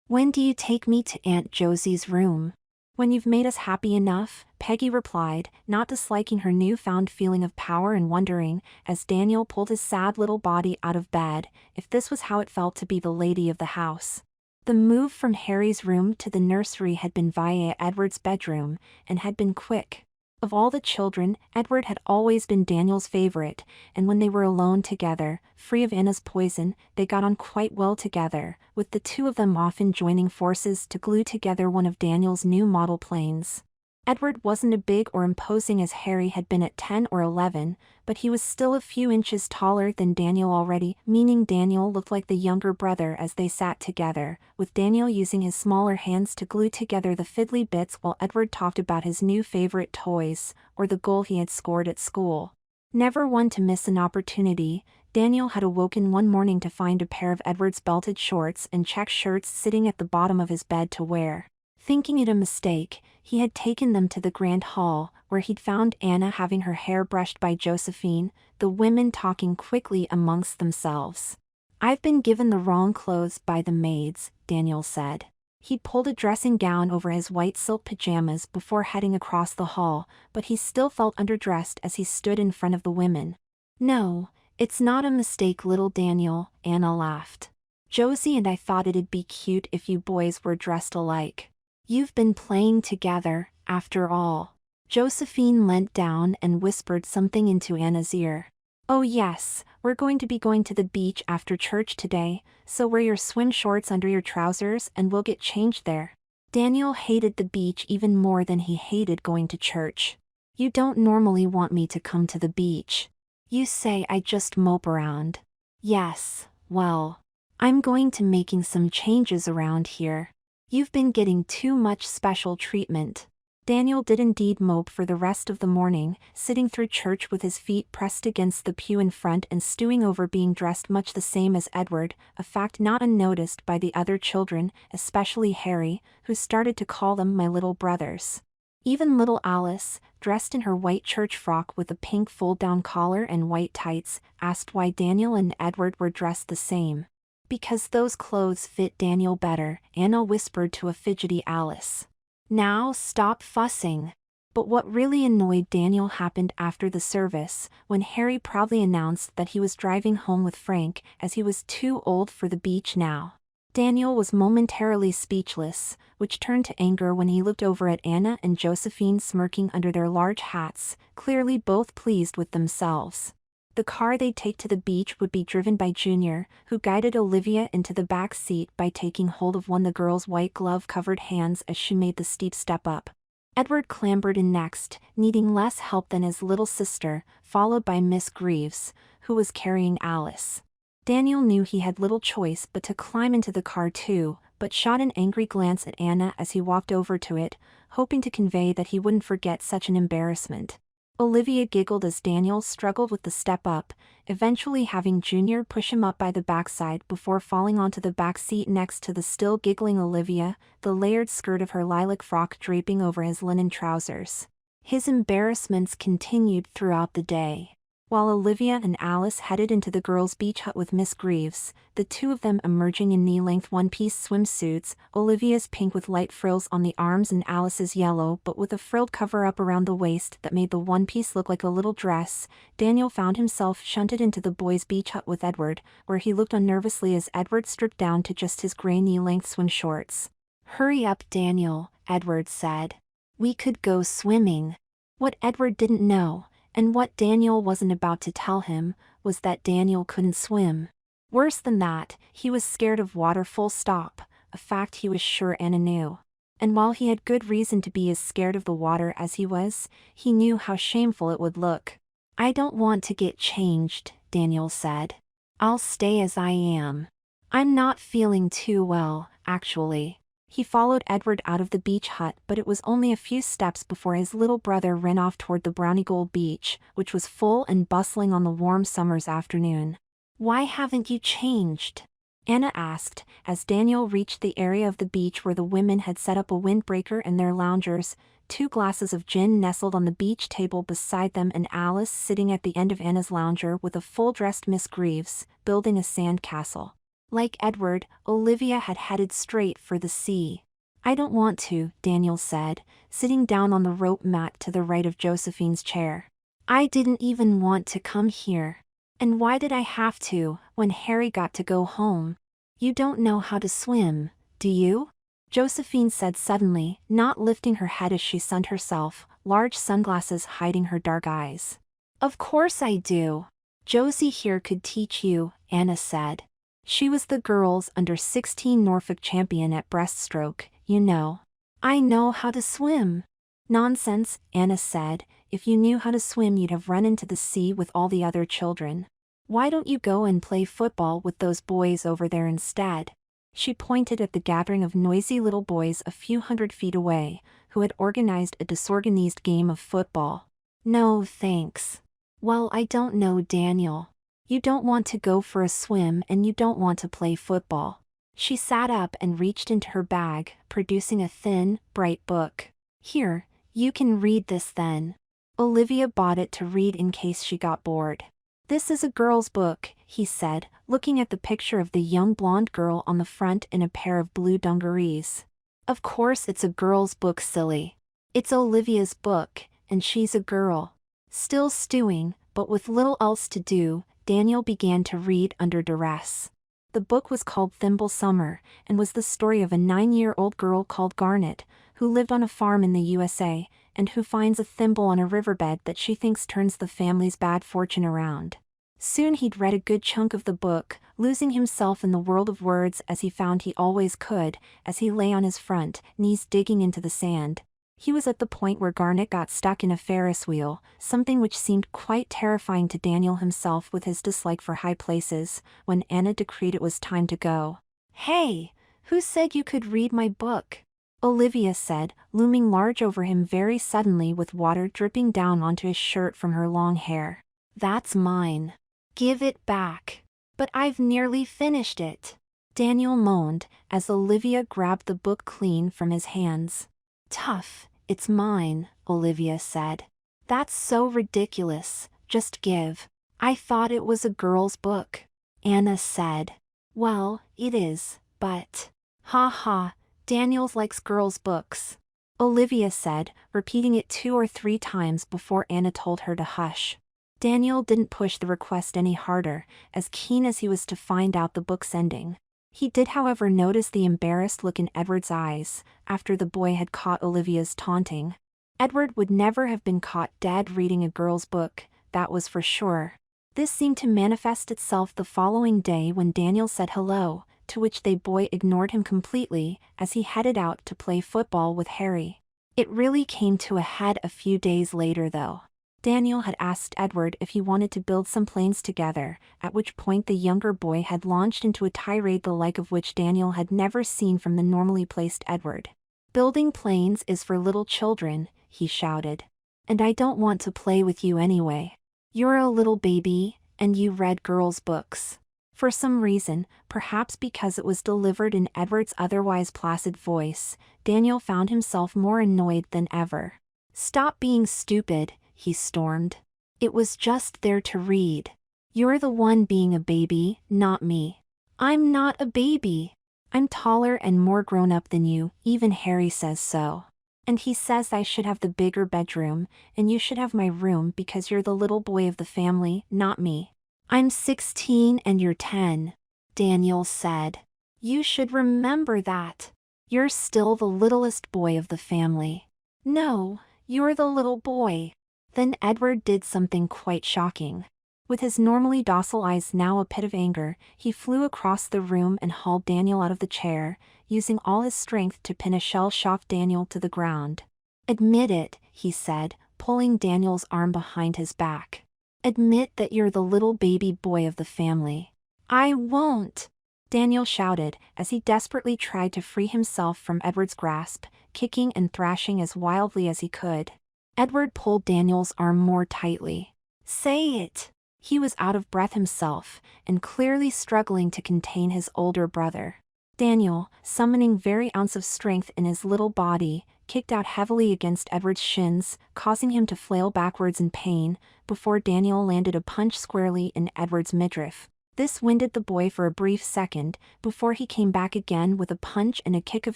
When do you take me to Aunt Josie's room? When you've made us happy enough, Peggy replied, not disliking her newfound feeling of power and wondering, as Daniel pulled his sad little body out of bed, if this was how it felt to be the lady of the house. The move from Harry's room to the nursery had been via Edward's bedroom, and had been quick. Of all the children, Edward had always been Daniel's favorite, and when they were alone together, free of Anna's poison, they got on quite well together, with the two of them often joining forces to glue together one of Daniel's new model planes. Edward wasn't as big or imposing as Harry had been at 10 or 11, but he was still a few inches taller than Daniel already, meaning Daniel looked like the younger brother as they sat together, with Daniel using his smaller hands to glue together the fiddly bits while Edward talked about his new favorite toys, or the goal he had scored at school. Never one to miss an opportunity, Daniel had awoken one morning to find a pair of Edward's belted shorts and check shirts sitting at the bottom of his bed to wear. Thinking it a mistake, he had taken them to the grand hall, where he'd found Anna having her hair brushed by Josephine, the women talking quickly amongst themselves. I've been given the wrong clothes by the maids, Daniel said. He'd pulled a dressing gown over his white silk pajamas before heading across the hall, but he still felt underdressed as he stood in front of the women. No, it's not a mistake, little Daniel, Anna laughed. Josie and I thought it'd be cute if you boys were dressed alike. You've been playing together, after all. Josephine leant down and whispered something into Anna's ear. Oh yes, we're going to be going to the beach after church today, so wear your swim shorts under your trousers and we'll get changed there. Daniel hated the beach even more than he hated going to church. You don't normally want me to come to the beach. You say I just mope around. Yes, well, I'm going to making some changes around here. You've been getting too much special treatment. Daniel did indeed mope for the rest of the morning, sitting through church with his feet pressed against the pew in front and stewing over being dressed much the same as Edward, a fact not unnoticed by the other children, especially Harry, who started to call them my little brothers. Even little Alice, dressed in her white church frock with a pink fold-down collar and white tights, asked why Daniel and Edward were dressed the same. Because those clothes fit Daniel better, Anna whispered to a fidgety Alice. Now stop fussing. But what really annoyed Daniel happened after the service, when Harry proudly announced that he was driving home with Frank, as he was too old for the beach now. Daniel was momentarily speechless, which turned to anger when he looked over at Anna and Josephine smirking under their large hats, clearly both pleased with themselves. The car they'd take to the beach would be driven by Junior, who guided Olivia into the back seat by taking hold of one of the girl's white glove-covered hands as she made the steep step up. Edward clambered in next, needing less help than his little sister, followed by Miss Greaves, who was carrying Alice. Daniel knew he had little choice but to climb into the car too, but shot an angry glance at Anna as he walked over to it, hoping to convey that he wouldn't forget such an embarrassment. Olivia giggled as Daniel struggled with the step up, eventually having Junior push him up by the backside before falling onto the back seat next to the still giggling Olivia, the layered skirt of her lilac frock draping over his linen trousers. His embarrassments continued throughout the day. While Olivia and Alice headed into the girls' beach hut with Miss Greaves, the two of them emerging in knee-length one-piece swimsuits, Olivia's pink with light frills on the arms and Alice's yellow but with a frilled cover-up around the waist that made the one-piece look like a little dress, Daniel found himself shunted into the boys' beach hut with Edward, where he looked on nervously as Edward stripped down to just his gray knee-length swim shorts. "Hurry up, Daniel," Edward said. "We could go swimming." What Edward didn't know, and what Daniel wasn't about to tell him, was that Daniel couldn't swim. Worse than that, he was scared of water full stop, a fact he was sure Anna knew. And while he had good reason to be as scared of the water as he was, he knew how shameful it would look. "I don't want to get changed," Daniel said. I'll stay as I am. I'm not feeling too well, actually. He followed Edward out of the beach hut, but it was only a few steps before his little brother ran off toward the Browniegold beach, which was full and bustling on the warm summer's afternoon. Why haven't you changed? Anna asked, as Daniel reached the area of the beach where the women had set up a windbreaker and their loungers, 2 glasses of gin nestled on the beach table beside them and Alice sitting at the end of Anna's lounger with a full-dressed Miss Greaves, building a sand castle. Like Edward, Olivia had headed straight for the sea. I don't want to, Daniel said, sitting down on the rope mat to the right of Josephine's chair. I didn't even want to come here. And why did I have to, when Harry got to go home? You don't know how to swim, do you? Josephine said suddenly, not lifting her head as she sunned herself, large sunglasses hiding her dark eyes. Of course I do. Josie here could teach you, Anna said. She was the girls' under-16 Norfolk champion at breaststroke, you know. I know how to swim. Nonsense, Anna said. If you knew how to swim you'd have run into the sea with all the other children. Why don't you go and play football with those boys over there instead? She pointed at the gathering of noisy little boys a few hundred feet away, who had organized a disorganized game of football. No, thanks. Well, I don't know, Daniel. You don't want to go for a swim and you don't want to play football. She sat up and reached into her bag, producing a thin, bright book. Here, you can read this then. Olivia bought it to read in case she got bored. This is a girl's book, he said, looking at the picture of the young blonde girl on the front in a pair of blue dungarees. Of course it's a girl's book, silly. It's Olivia's book, and she's a girl. Still stewing, but with little else to do, Daniel began to read under duress. The book was called Thimble Summer, and was the story of a 9-year-old girl called Garnet, who lived on a farm in the USA, and who finds a thimble on a riverbed that she thinks turns the family's bad fortune around. Soon he'd read a good chunk of the book, losing himself in the world of words as he found he always could, as he lay on his front, knees digging into the sand. He was at the point where Garnet got stuck in a Ferris wheel, something which seemed quite terrifying to Daniel himself with his dislike for high places, when Anna decreed it was time to go. Hey, who said you could read my book? Olivia said, looming large over him very suddenly with water dripping down onto his shirt from her long hair. That's mine. Give it back. But I've nearly finished it. Daniel moaned, as Olivia grabbed the book clean from his hands. Tough, it's mine, Olivia said. That's so ridiculous, just give. I thought it was a girl's book. Anna said. Well, it is, but... Ha ha, Daniels likes girls' books. Olivia said, repeating it 2 or 3 times before Anna told her to hush. Daniel didn't push the request any harder, as keen as he was to find out the book's ending. He did however notice the embarrassed look in Edward's eyes, after the boy had caught Olivia's taunting. Edward would never have been caught dead reading a girl's book, that was for sure. This seemed to manifest itself the following day when Daniel said hello, to which the boy ignored him completely, as he headed out to play football with Harry. It really came to a head a few days later though. Daniel had asked Edward if he wanted to build some planes together, at which point the younger boy had launched into a tirade the like of which Daniel had never seen from the normally placed Edward. Building planes is for little children, he shouted. And I don't want to play with you anyway. You're a little baby, and you read girls' books. For some reason, perhaps because it was delivered in Edward's otherwise placid voice, Daniel found himself more annoyed than ever. Stop being stupid, he stormed. It was just there to read. You're the one being a baby, not me. I'm not a baby. I'm taller and more grown up than you, even Harry says so. And he says I should have the bigger bedroom, and you should have my room because you're the little boy of the family, not me. I'm 16 and you're 10, Daniel said. You should remember that. You're still the littlest boy of the family. No, you're the little boy. Then Edward did something quite shocking. With his normally docile eyes now a pit of anger, he flew across the room and hauled Daniel out of the chair, using all his strength to pin a shell-shocked Daniel to the ground. Admit it, he said, pulling Daniel's arm behind his back. Admit that you're the little baby boy of the family. I won't! Daniel shouted as he desperately tried to free himself from Edward's grasp, kicking and thrashing as wildly as he could. Edward pulled Daniel's arm more tightly. Say it! He was out of breath himself, and clearly struggling to contain his older brother. Daniel, summoning every ounce of strength in his little body, kicked out heavily against Edward's shins, causing him to flail backwards in pain, before Daniel landed a punch squarely in Edward's midriff. This winded the boy for a brief second, before he came back again with a punch and a kick of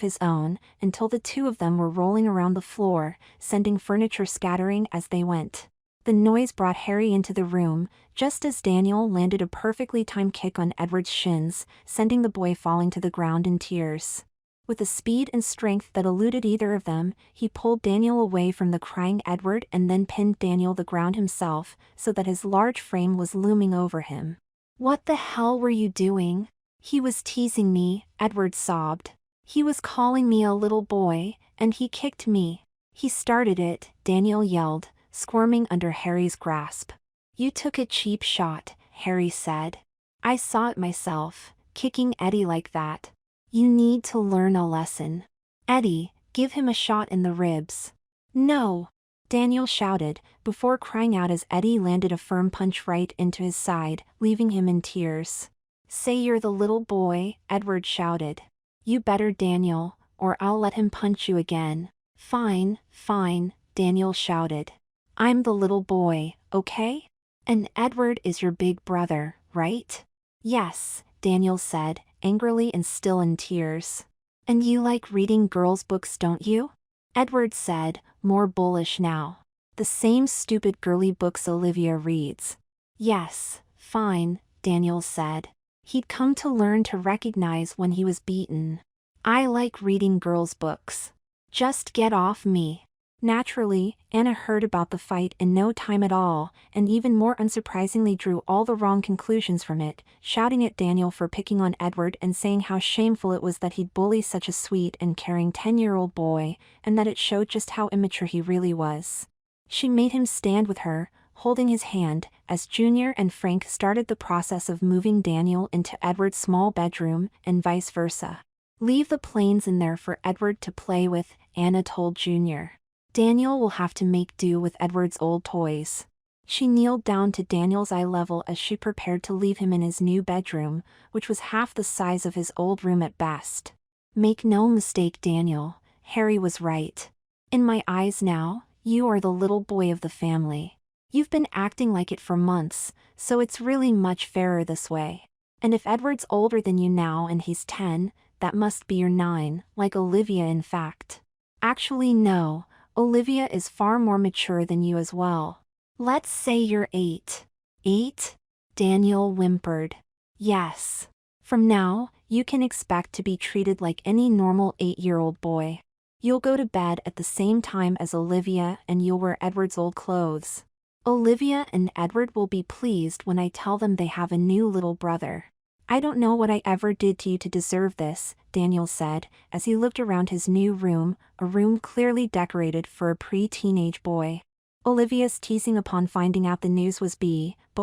his own, until the two of them were rolling around the floor, sending furniture scattering as they went. The noise brought Harry into the room, just as Daniel landed a perfectly timed kick on Edward's shins, sending the boy falling to the ground in tears. With a speed and strength that eluded either of them, he pulled Daniel away from the crying Edward and then pinned Daniel to the ground himself, so that his large frame was looming over him. What the hell were you doing? He was teasing me, Edward sobbed. He was calling me a little boy, and he kicked me. He started it, Daniel yelled, squirming under Harry's grasp. You took a cheap shot, Harry said. I saw it myself, kicking Eddie like that. You need to learn a lesson. Eddie, give him a shot in the ribs. No! Daniel shouted, before crying out as Eddie landed a firm punch right into his side, leaving him in tears. Say you're the little boy, Edward shouted. You better, Daniel, or I'll let him punch you again. Fine, fine, Daniel shouted. I'm the little boy, okay? And Edward is your big brother, right? Yes, Daniel said, angrily and still in tears. And you like reading girls' books, don't you? Edward said, more bullish now. The same stupid girly books Olivia reads. Yes, fine, Daniel said. He'd come to learn to recognize when he was beaten. I like reading girls' books. Just get off me. Naturally, Anna heard about the fight in no time at all, and even more unsurprisingly drew all the wrong conclusions from it, shouting at Daniel for picking on Edward and saying how shameful it was that he'd bully such a sweet and caring 10-year-old boy, and that it showed just how immature he really was. She made him stand with her, holding his hand, as Junior and Frank started the process of moving Daniel into Edward's small bedroom, and vice versa. Leave the planes in there for Edward to play with, Anna told Junior. Daniel will have to make do with Edward's old toys. She kneeled down to Daniel's eye level as she prepared to leave him in his new bedroom, which was half the size of his old room at best. Make no mistake, Daniel, Harry was right. In my eyes now, you are the little boy of the family. You've been acting like it for months, so it's really much fairer this way. And if Edward's older than you now and he's 10, that must be your 9, like Olivia in fact. Actually no. Olivia is far more mature than you as well. Let's say you're 8. 8? Daniel whimpered. Yes. From now, you can expect to be treated like any normal 8-year-old boy. You'll go to bed at the same time as Olivia and you'll wear Edward's old clothes. Olivia and Edward will be pleased when I tell them they have a new little brother. I don't know what I ever did to you to deserve this, Daniel said, as he looked around his new room, a room clearly decorated for a pre-teenage boy. Olivia's teasing upon finding out the news was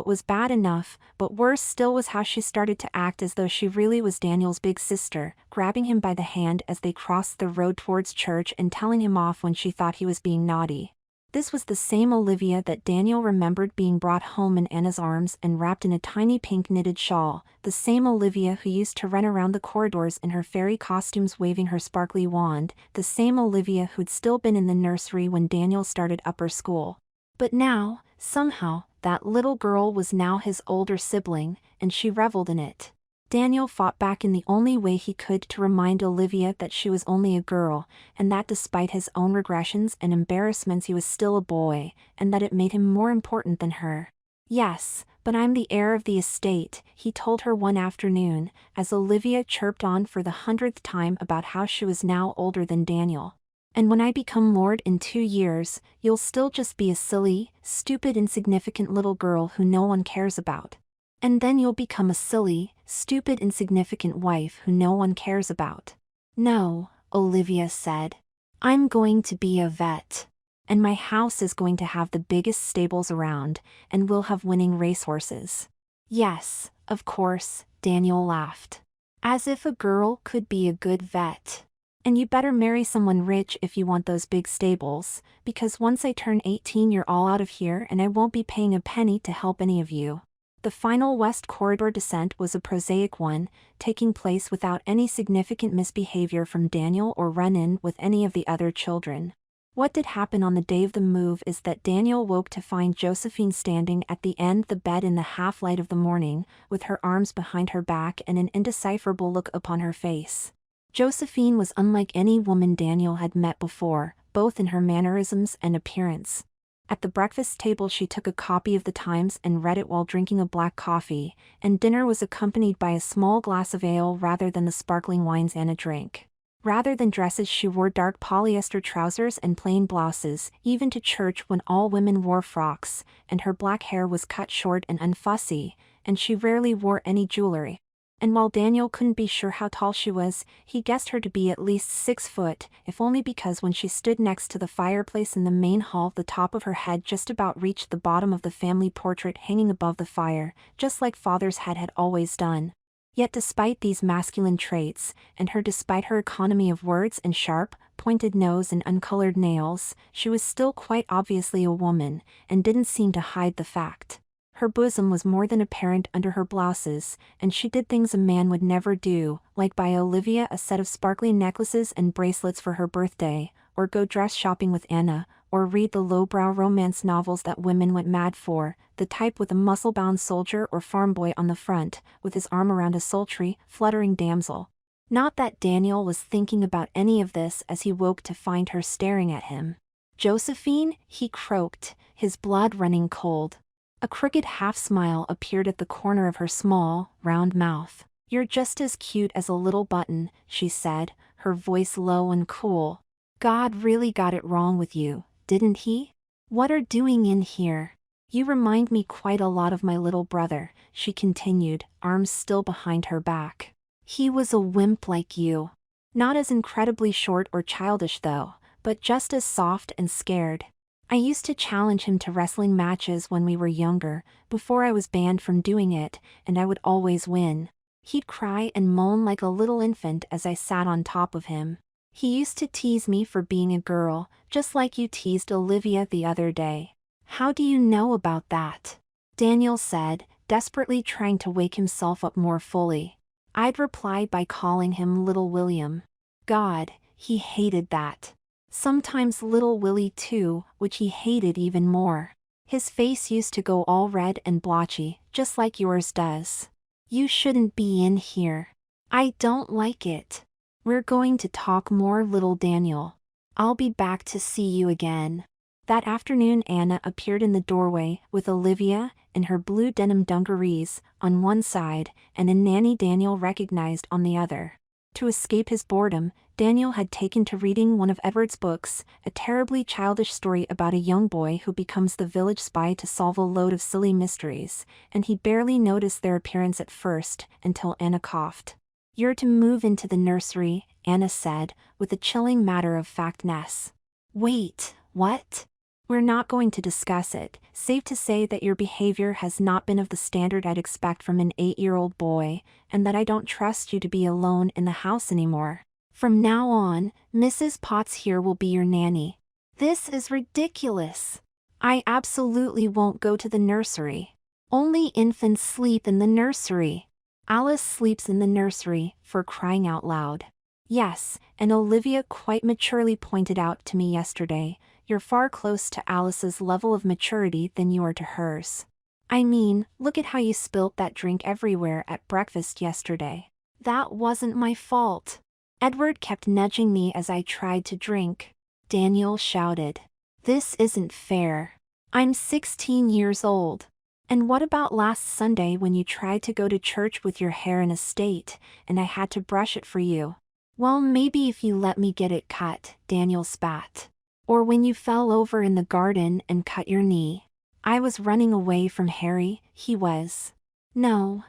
was bad enough, but worse still was how she started to act as though she really was Daniel's big sister, grabbing him by the hand as they crossed the road towards church and telling him off when she thought he was being naughty. This was the same Olivia that Daniel remembered being brought home in Anna's arms and wrapped in a tiny pink knitted shawl, the same Olivia who used to run around the corridors in her fairy costumes waving her sparkly wand, the same Olivia who'd still been in the nursery when Daniel started upper school. But now, somehow, that little girl was now his older sibling, and she reveled in it. Daniel fought back in the only way he could to remind Olivia that she was only a girl, and that despite his own regressions and embarrassments he was still a boy, and that it made him more important than her. Yes, but I'm the heir of the estate, he told her one afternoon, as Olivia chirped on for the 100th time about how she was now older than Daniel. And when I become lord in 2 years, you'll still just be a silly, stupid, insignificant little girl who no one cares about. And then you'll become a silly, stupid, insignificant wife who no one cares about. No, Olivia said. I'm going to be a vet. And my house is going to have the biggest stables around, and we'll have winning racehorses. Yes, of course, Daniel laughed. As if a girl could be a good vet. And you better marry someone rich if you want those big stables, because once I turn 18 you're all out of here and I won't be paying a penny to help any of you. The final West Corridor descent was a prosaic one, taking place without any significant misbehavior from Daniel or run-in with any of the other children. What did happen on the day of the move is that Daniel woke to find Josephine standing at the end of the bed in the half-light of the morning, with her arms behind her back and an indecipherable look upon her face. Josephine was unlike any woman Daniel had met before, both in her mannerisms and appearance. At the breakfast table she took a copy of the Times and read it while drinking a black coffee, and dinner was accompanied by a small glass of ale rather than the sparkling wines Anna drank. Rather than dresses she wore dark polyester trousers and plain blouses, even to church when all women wore frocks, and her black hair was cut short and unfussy, and she rarely wore any jewelry. And while Daniel couldn't be sure how tall she was, he guessed her to be at least 6 foot, if only because when she stood next to the fireplace in the main hall the top of her head just about reached the bottom of the family portrait hanging above the fire, just like Father's head had always done. Yet despite these masculine traits, and despite her economy of words and sharp, pointed nose and uncolored nails, she was still quite obviously a woman, and didn't seem to hide the fact. Her bosom was more than apparent under her blouses, and she did things a man would never do, like buy Olivia a set of sparkling necklaces and bracelets for her birthday, or go dress shopping with Anna, or read the lowbrow romance novels that women went mad for, the type with a muscle-bound soldier or farm boy on the front, with his arm around a sultry, fluttering damsel. Not that Daniel was thinking about any of this as he woke to find her staring at him. "Josephine," he croaked, his blood running cold. A crooked half-smile appeared at the corner of her small, round mouth. "You're just as cute as a little button," she said, her voice low and cool. "God really got it wrong with you, didn't he? What are doing in here? You remind me quite a lot of my little brother," she continued, arms still behind her back. "He was a wimp like you. Not as incredibly short or childish though, but just as soft and scared. I used to challenge him to wrestling matches when we were younger, before I was banned from doing it, and I would always win. He'd cry and moan like a little infant as I sat on top of him. He used to tease me for being a girl, just like you teased Olivia the other day." "How do you know about that?" Daniel said, desperately trying to wake himself up more fully. "I'd replied by calling him Little William. God, he hated that. Sometimes Little Willie too, which he hated even more. His face used to go all red and blotchy, just like yours does. You shouldn't be in here. I don't like it. We're going to talk more, little Daniel. I'll be back to see you again." That afternoon Anna appeared in the doorway, with Olivia, in her blue denim dungarees, on one side, and a nanny Daniel recognized on the other. To escape his boredom, Daniel had taken to reading one of Edward's books, a terribly childish story about a young boy who becomes the village spy to solve a load of silly mysteries, and he barely noticed their appearance at first, until Anna coughed. "You're to move into the nursery," Anna said, with a chilling matter-of-factness. "Wait, what?" "We're not going to discuss it, save to say that your behavior has not been of the standard I'd expect from an 8-year-old boy, and that I don't trust you to be alone in the house anymore. From now on, Mrs. Potts here will be your nanny." "This is ridiculous. I absolutely won't go to the nursery. Only infants sleep in the nursery. Alice sleeps in the nursery, for crying out loud." "Yes, and Olivia quite maturely pointed out to me yesterday, you're far close to Alice's level of maturity than you are to hers. I mean, look at how you spilt that drink everywhere at breakfast yesterday." "That wasn't my fault. Edward kept nudging me as I tried to drink." Daniel shouted. "This isn't fair. I'm 16 years old. And what about last Sunday when you tried to go to church with your hair in a state, and I had to brush it for you?" "Well, maybe if you let me get it cut," Daniel spat. "Or when you fell over in the garden and cut your knee." "I was running away from Harry, he was." No,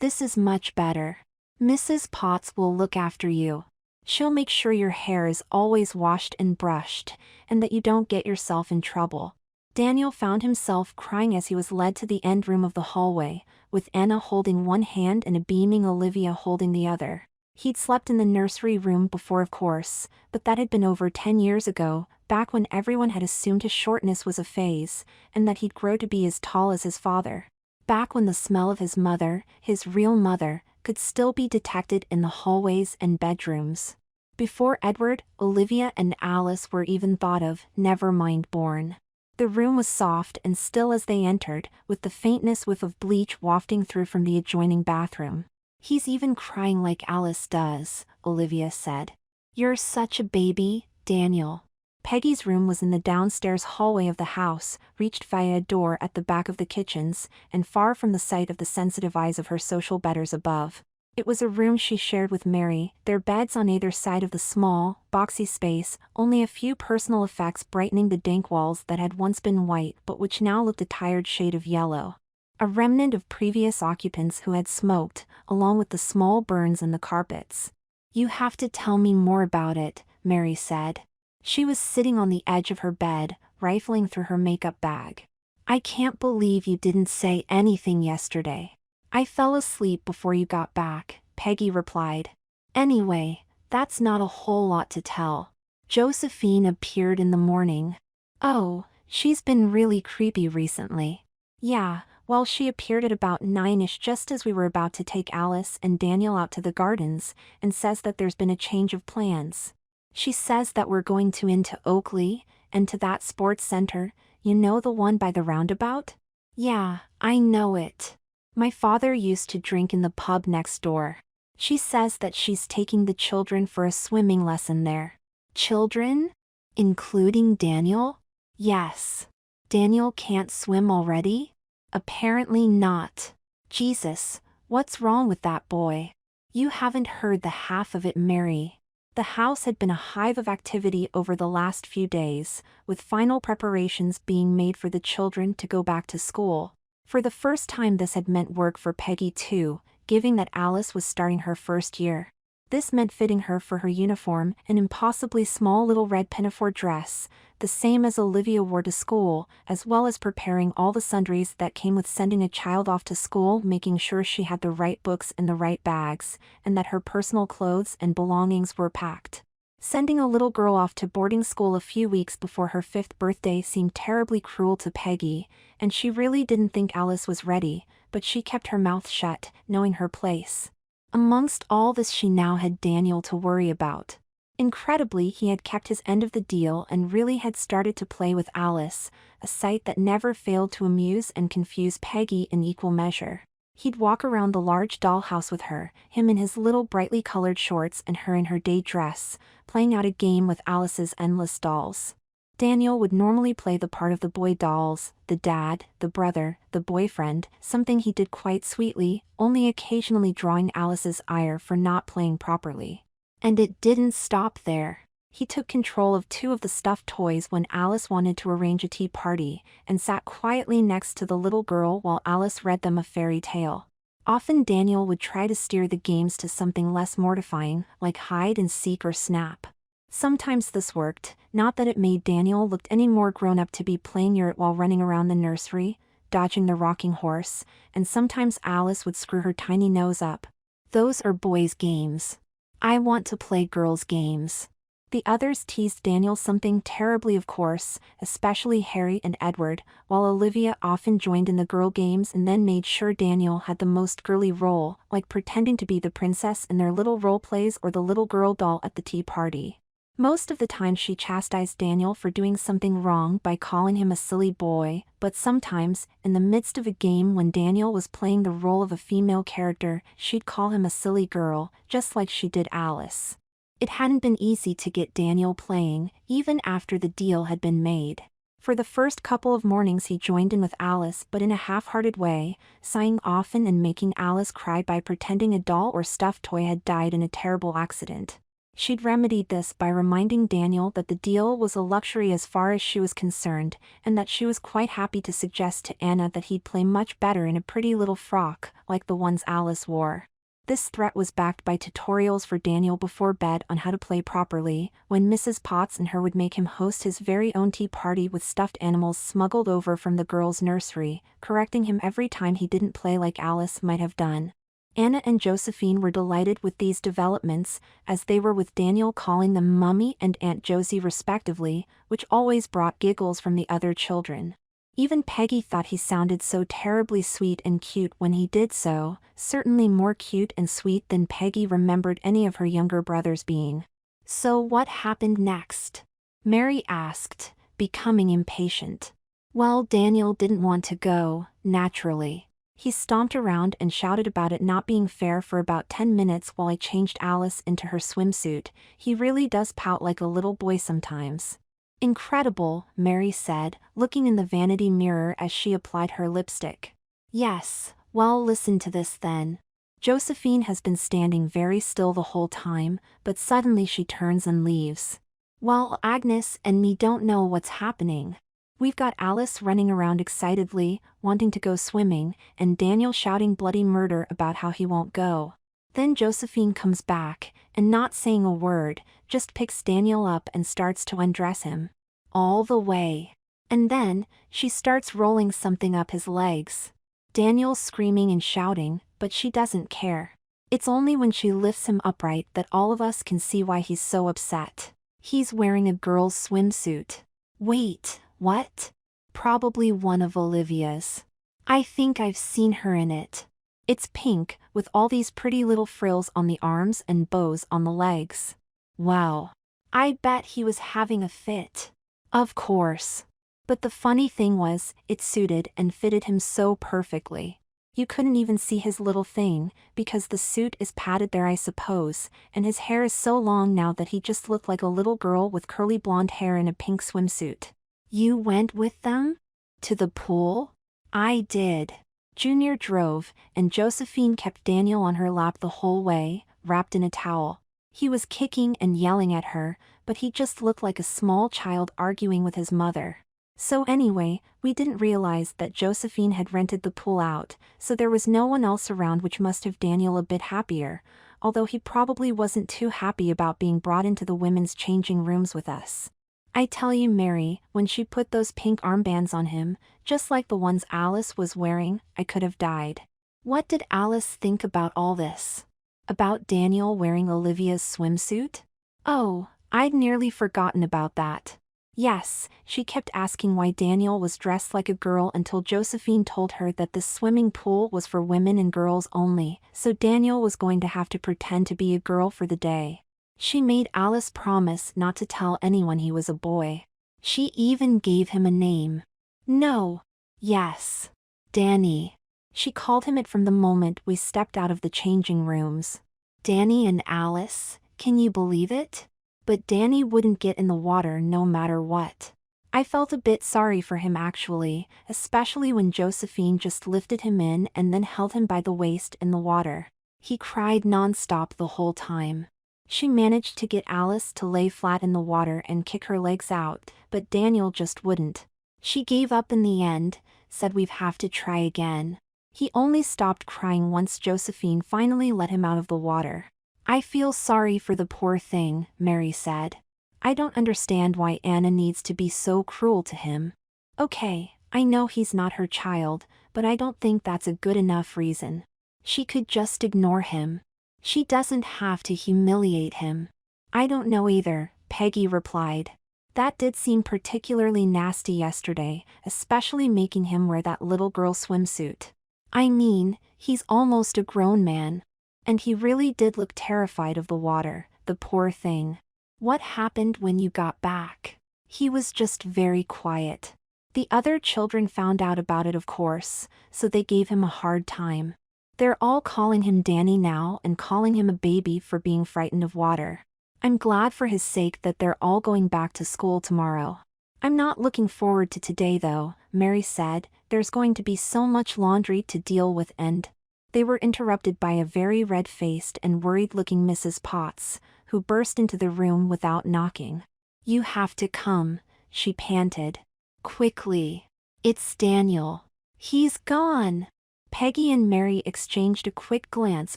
this is much better. Mrs. Potts will look after you. She'll make sure your hair is always washed and brushed, and that you don't get yourself in trouble." Daniel found himself crying as he was led to the end room of the hallway, with Anna holding one hand and a beaming Olivia holding the other. He'd slept in the nursery room before, of course, but that had been over 10 years ago, back when everyone had assumed his shortness was a phase, and that he'd grow to be as tall as his father. Back when the smell of his mother, his real mother, could still be detected in the hallways and bedrooms. Before Edward, Olivia and Alice were even thought of, never mind born. The room was soft and still as they entered, with the faintness whiff of bleach wafting through from the adjoining bathroom. "He's even crying like Alice does," Olivia said. "You're such a baby, Daniel." Peggy's room was in the downstairs hallway of the house, reached via a door at the back of the kitchens, and far from the sight of the sensitive eyes of her social betters above. It was a room she shared with Mary, their beds on either side of the small, boxy space, only a few personal effects brightening the dank walls that had once been white but which now looked a tired shade of yellow. A remnant of previous occupants who had smoked, along with the small burns in the carpets. "You have to tell me more about it," Mary said. She was sitting on the edge of her bed, rifling through her makeup bag. "I can't believe you didn't say anything yesterday." "I fell asleep before you got back," Peggy replied. "Anyway, that's not a whole lot to tell. Josephine appeared in the morning." "Oh, she's been really creepy recently." "Yeah, well, she appeared at about 9ish just as we were about to take Alice and Daniel out to the gardens, and says that there's been a change of plans. She says that we're going into Oakley, and to that sports center, you know, the one by the roundabout?" "Yeah, I know it. My father used to drink in the pub next door." "She says that she's taking the children for a swimming lesson there." "Children? Including Daniel?" "Yes. Daniel can't swim already?" "Apparently not." "Jesus, what's wrong with that boy?" "You haven't heard the half of it, Mary." The house had been a hive of activity over the last few days, with final preparations being made for the children to go back to school. For the first time this had meant work for Peggy too, given that Alice was starting her first year. This meant fitting her for her uniform, an impossibly small little red pinafore dress, the same as Olivia wore to school, as well as preparing all the sundries that came with sending a child off to school, making sure she had the right books in the right bags, and that her personal clothes and belongings were packed. Sending a little girl off to boarding school a few weeks before her 5th birthday seemed terribly cruel to Peggy, and she really didn't think Alice was ready, but she kept her mouth shut, knowing her place. Amongst all this she now had Daniel to worry about. Incredibly, he had kept his end of the deal and really had started to play with Alice, a sight that never failed to amuse and confuse Peggy in equal measure. He'd walk around the large dollhouse with her, him in his little brightly colored shorts and her in her day dress, playing out a game with Alice's endless dolls. Daniel would normally play the part of the boy dolls, the dad, the brother, the boyfriend, something he did quite sweetly, only occasionally drawing Alice's ire for not playing properly. And it didn't stop there. He took control of 2 of the stuffed toys when Alice wanted to arrange a tea party, and sat quietly next to the little girl while Alice read them a fairy tale. Often Daniel would try to steer the games to something less mortifying, like hide and seek or snap. Sometimes this worked, not that it made Daniel look any more grown up to be playing yurt while running around the nursery, dodging the rocking horse, and sometimes Alice would screw her tiny nose up. "Those are boys' games. I want to play girls' games." The others teased Daniel something terribly, of course, especially Harry and Edward, while Olivia often joined in the girl games and then made sure Daniel had the most girly role, like pretending to be the princess in their little role plays or the little girl doll at the tea party. Most of the time she chastised Daniel for doing something wrong by calling him a silly boy, but sometimes, in the midst of a game when Daniel was playing the role of a female character, she'd call him a silly girl, just like she did Alice. It hadn't been easy to get Daniel playing, even after the deal had been made. For the first couple of mornings he joined in with Alice, but in a half-hearted way, sighing often and making Alice cry by pretending a doll or stuffed toy had died in a terrible accident. She'd remedied this by reminding Daniel that the deal was a luxury as far as she was concerned, and that she was quite happy to suggest to Anna that he'd play much better in a pretty little frock, like the ones Alice wore. This threat was backed by tutorials for Daniel before bed on how to play properly, when Mrs. Potts and her would make him host his very own tea party with stuffed animals smuggled over from the girls' nursery, correcting him every time he didn't play like Alice might have done. Anna and Josephine were delighted with these developments, as they were with Daniel calling them Mummy and Aunt Josie respectively, which always brought giggles from the other children. Even Peggy thought he sounded so terribly sweet and cute when he did so, certainly more cute and sweet than Peggy remembered any of her younger brothers being. "So what happened next?" Mary asked, becoming impatient. Well, Daniel didn't want to go, naturally. He stomped around and shouted about it not being fair for about 10 minutes while I changed Alice into her swimsuit. He really does pout like a little boy sometimes. "Incredible," Mary said, looking in the vanity mirror as she applied her lipstick. "Yes, well, listen to this then." Josephine has been standing very still the whole time, but suddenly she turns and leaves. "Well, Agnes and me don't know what's happening. We've got Alice running around excitedly, wanting to go swimming, and Daniel shouting bloody murder about how he won't go. Then Josephine comes back, and not saying a word, just picks Daniel up and starts to undress him. All the way. And then, she starts rolling something up his legs. Daniel's screaming and shouting, but she doesn't care. It's only when she lifts him upright that all of us can see why he's so upset. He's wearing a girl's swimsuit. Wait, what? Probably one of Olivia's. I think I've seen her in it. It's pink, with all these pretty little frills on the arms and bows on the legs. Wow. I bet he was having a fit. Of course. But the funny thing was, it suited and fitted him so perfectly. You couldn't even see his little thing, because the suit is padded there I suppose, and his hair is so long now that he just looked like a little girl with curly blonde hair in a pink swimsuit. You went with them? To the pool? I did. Junior drove, and Josephine kept Daniel on her lap the whole way, wrapped in a towel. He was kicking and yelling at her, but he just looked like a small child arguing with his mother. So anyway, we didn't realize that Josephine had rented the pool out, so there was no one else around, which must have Daniel a bit happier, although he probably wasn't too happy about being brought into the women's changing rooms with us. I tell you, Mary, when she put those pink armbands on him, just like the ones Alice was wearing, I could have died. What did Alice think about all this? About Daniel wearing Olivia's swimsuit? Oh, I'd nearly forgotten about that. Yes, she kept asking why Daniel was dressed like a girl until Josephine told her that this swimming pool was for women and girls only, so Daniel was going to have to pretend to be a girl for the day. She made Alice promise not to tell anyone he was a boy. She even gave him a name. No. Yes. Danny. She called him it from the moment we stepped out of the changing rooms. Danny and Alice, can you believe it? But Danny wouldn't get in the water no matter what. I felt a bit sorry for him actually, especially when Josephine just lifted him in and then held him by the waist in the water. He cried non-stop the whole time. She managed to get Alice to lay flat in the water and kick her legs out, but Daniel just wouldn't. She gave up in the end, said we'd have to try again. He only stopped crying once Josephine finally let him out of the water. I feel sorry for the poor thing, Mary said. I don't understand why Anna needs to be so cruel to him. Okay, I know he's not her child, but I don't think that's a good enough reason. She could just ignore him. She doesn't have to humiliate him. I don't know either, Peggy replied. That did seem particularly nasty yesterday, especially making him wear that little girl swimsuit. I mean, he's almost a grown man. And he really did look terrified of the water, the poor thing. What happened when you got back? He was just very quiet. The other children found out about it, of course, so they gave him a hard time. They're all calling him Danny now and calling him a baby for being frightened of water. I'm glad for his sake that they're all going back to school tomorrow. I'm not looking forward to today though, Mary said. There's going to be so much laundry to deal with and... They were interrupted by a very red-faced and worried-looking Mrs. Potts, who burst into the room without knocking. You have to come, she panted. Quickly. It's Daniel. He's gone. Peggy and Mary exchanged a quick glance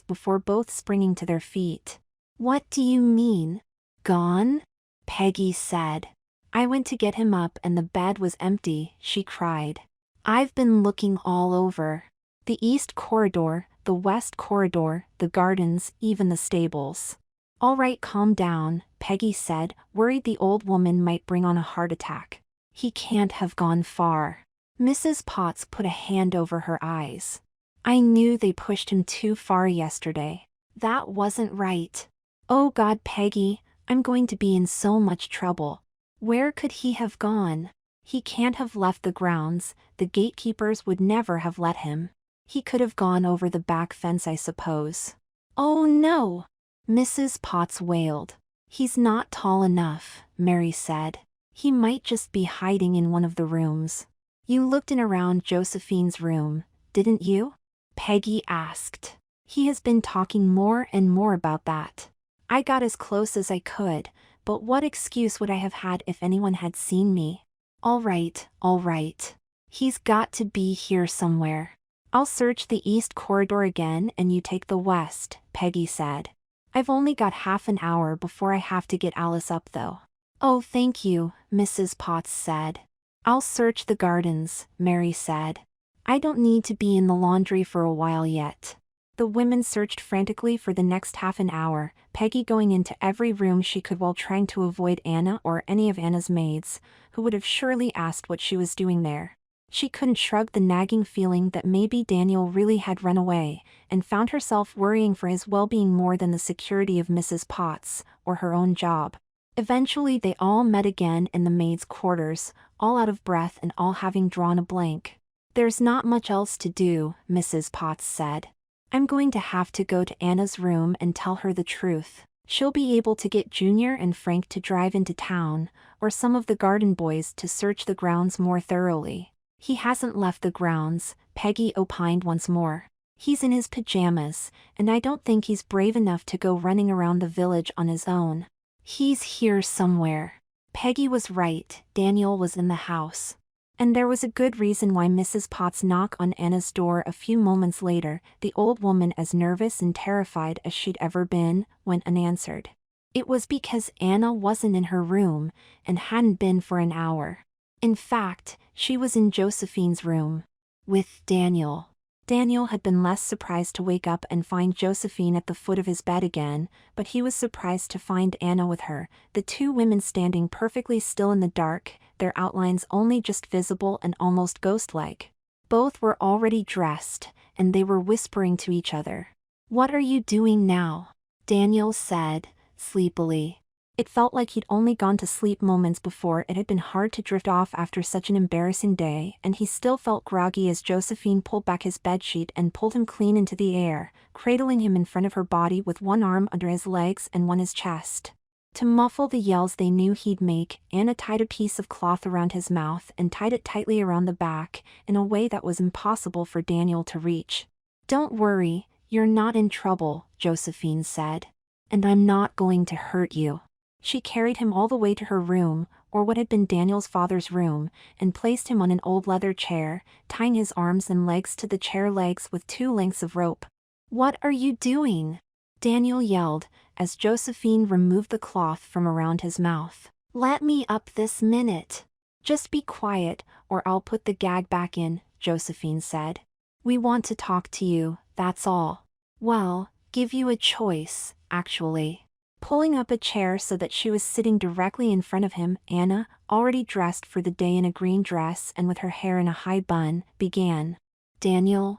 before both springing to their feet. What do you mean? Gone? Peggy said. I went to get him up and the bed was empty, she cried. I've been looking all over. The east corridor, the west corridor, the gardens, even the stables. All right, calm down, Peggy said, worried the old woman might bring on a heart attack. He can't have gone far. Mrs. Potts put a hand over her eyes. I knew they pushed him too far yesterday. That wasn't right. Oh God, Peggy, I'm going to be in so much trouble. Where could he have gone? He can't have left the grounds, the gatekeepers would never have let him. He could have gone over the back fence, I suppose. Oh no! Mrs. Potts wailed. He's not tall enough, Mary said. He might just be hiding in one of the rooms. You looked in around Josephine's room, didn't you? Peggy asked. He has been talking more and more about that. I got as close as I could, but what excuse would I have had if anyone had seen me? All right. He's got to be here somewhere. I'll search the east corridor again and you take the west, Peggy said. I've only got half an hour before I have to get Alice up though. Oh, thank you, Mrs. Potts said. I'll search the gardens, Mary said. I don't need to be in the laundry for a while yet. The women searched frantically for the next half an hour, Peggy going into every room she could while trying to avoid Anna or any of Anna's maids, who would have surely asked what she was doing there. She couldn't shrug the nagging feeling that maybe Daniel really had run away, and found herself worrying for his well-being more than the security of Mrs. Potts, or her own job. Eventually they all met again in the maids' quarters, all out of breath and all having drawn a blank. There's not much else to do, Mrs. Potts said. I'm going to have to go to Anna's room and tell her the truth. She'll be able to get Junior and Frank to drive into town, or some of the garden boys to search the grounds more thoroughly. He hasn't left the grounds, Peggy opined once more. He's in his pajamas, and I don't think he's brave enough to go running around the village on his own. He's here somewhere. Peggy was right, Daniel was in the house. And there was a good reason why Mrs. Potts knocked on Anna's door a few moments later, the old woman as nervous and terrified as she'd ever been, went unanswered. It was because Anna wasn't in her room, and hadn't been for an hour. In fact, she was in Josephine's room. With Daniel. Daniel had been less surprised to wake up and find Josephine at the foot of his bed again, but he was surprised to find Anna with her, the two women standing perfectly still in the dark, their outlines only just visible and almost ghost-like. Both were already dressed, and they were whispering to each other. What are you doing now? Daniel said, sleepily. It felt like he'd only gone to sleep moments before. It had been hard to drift off after such an embarrassing day, and he still felt groggy as Josephine pulled back his bedsheet and pulled him clean into the air, cradling him in front of her body with one arm under his legs and one his chest. To muffle the yells they knew he'd make, Anna tied a piece of cloth around his mouth and tied it tightly around the back, in a way that was impossible for Daniel to reach. Don't worry, you're not in trouble, Josephine said. And I'm not going to hurt you. She carried him all the way to her room, or what had been Daniel's father's room, and placed him on an old leather chair, tying his arms and legs to the chair legs with 2 lengths of rope. What are you doing? Daniel yelled, as Josephine removed the cloth from around his mouth. Let me up this minute. Just be quiet, or I'll put the gag back in, Josephine said. We want to talk to you, that's all. Well, give you a choice, actually. Pulling up a chair so that she was sitting directly in front of him, Anna, already dressed for the day in a green dress and with her hair in a high bun, began. Daniel.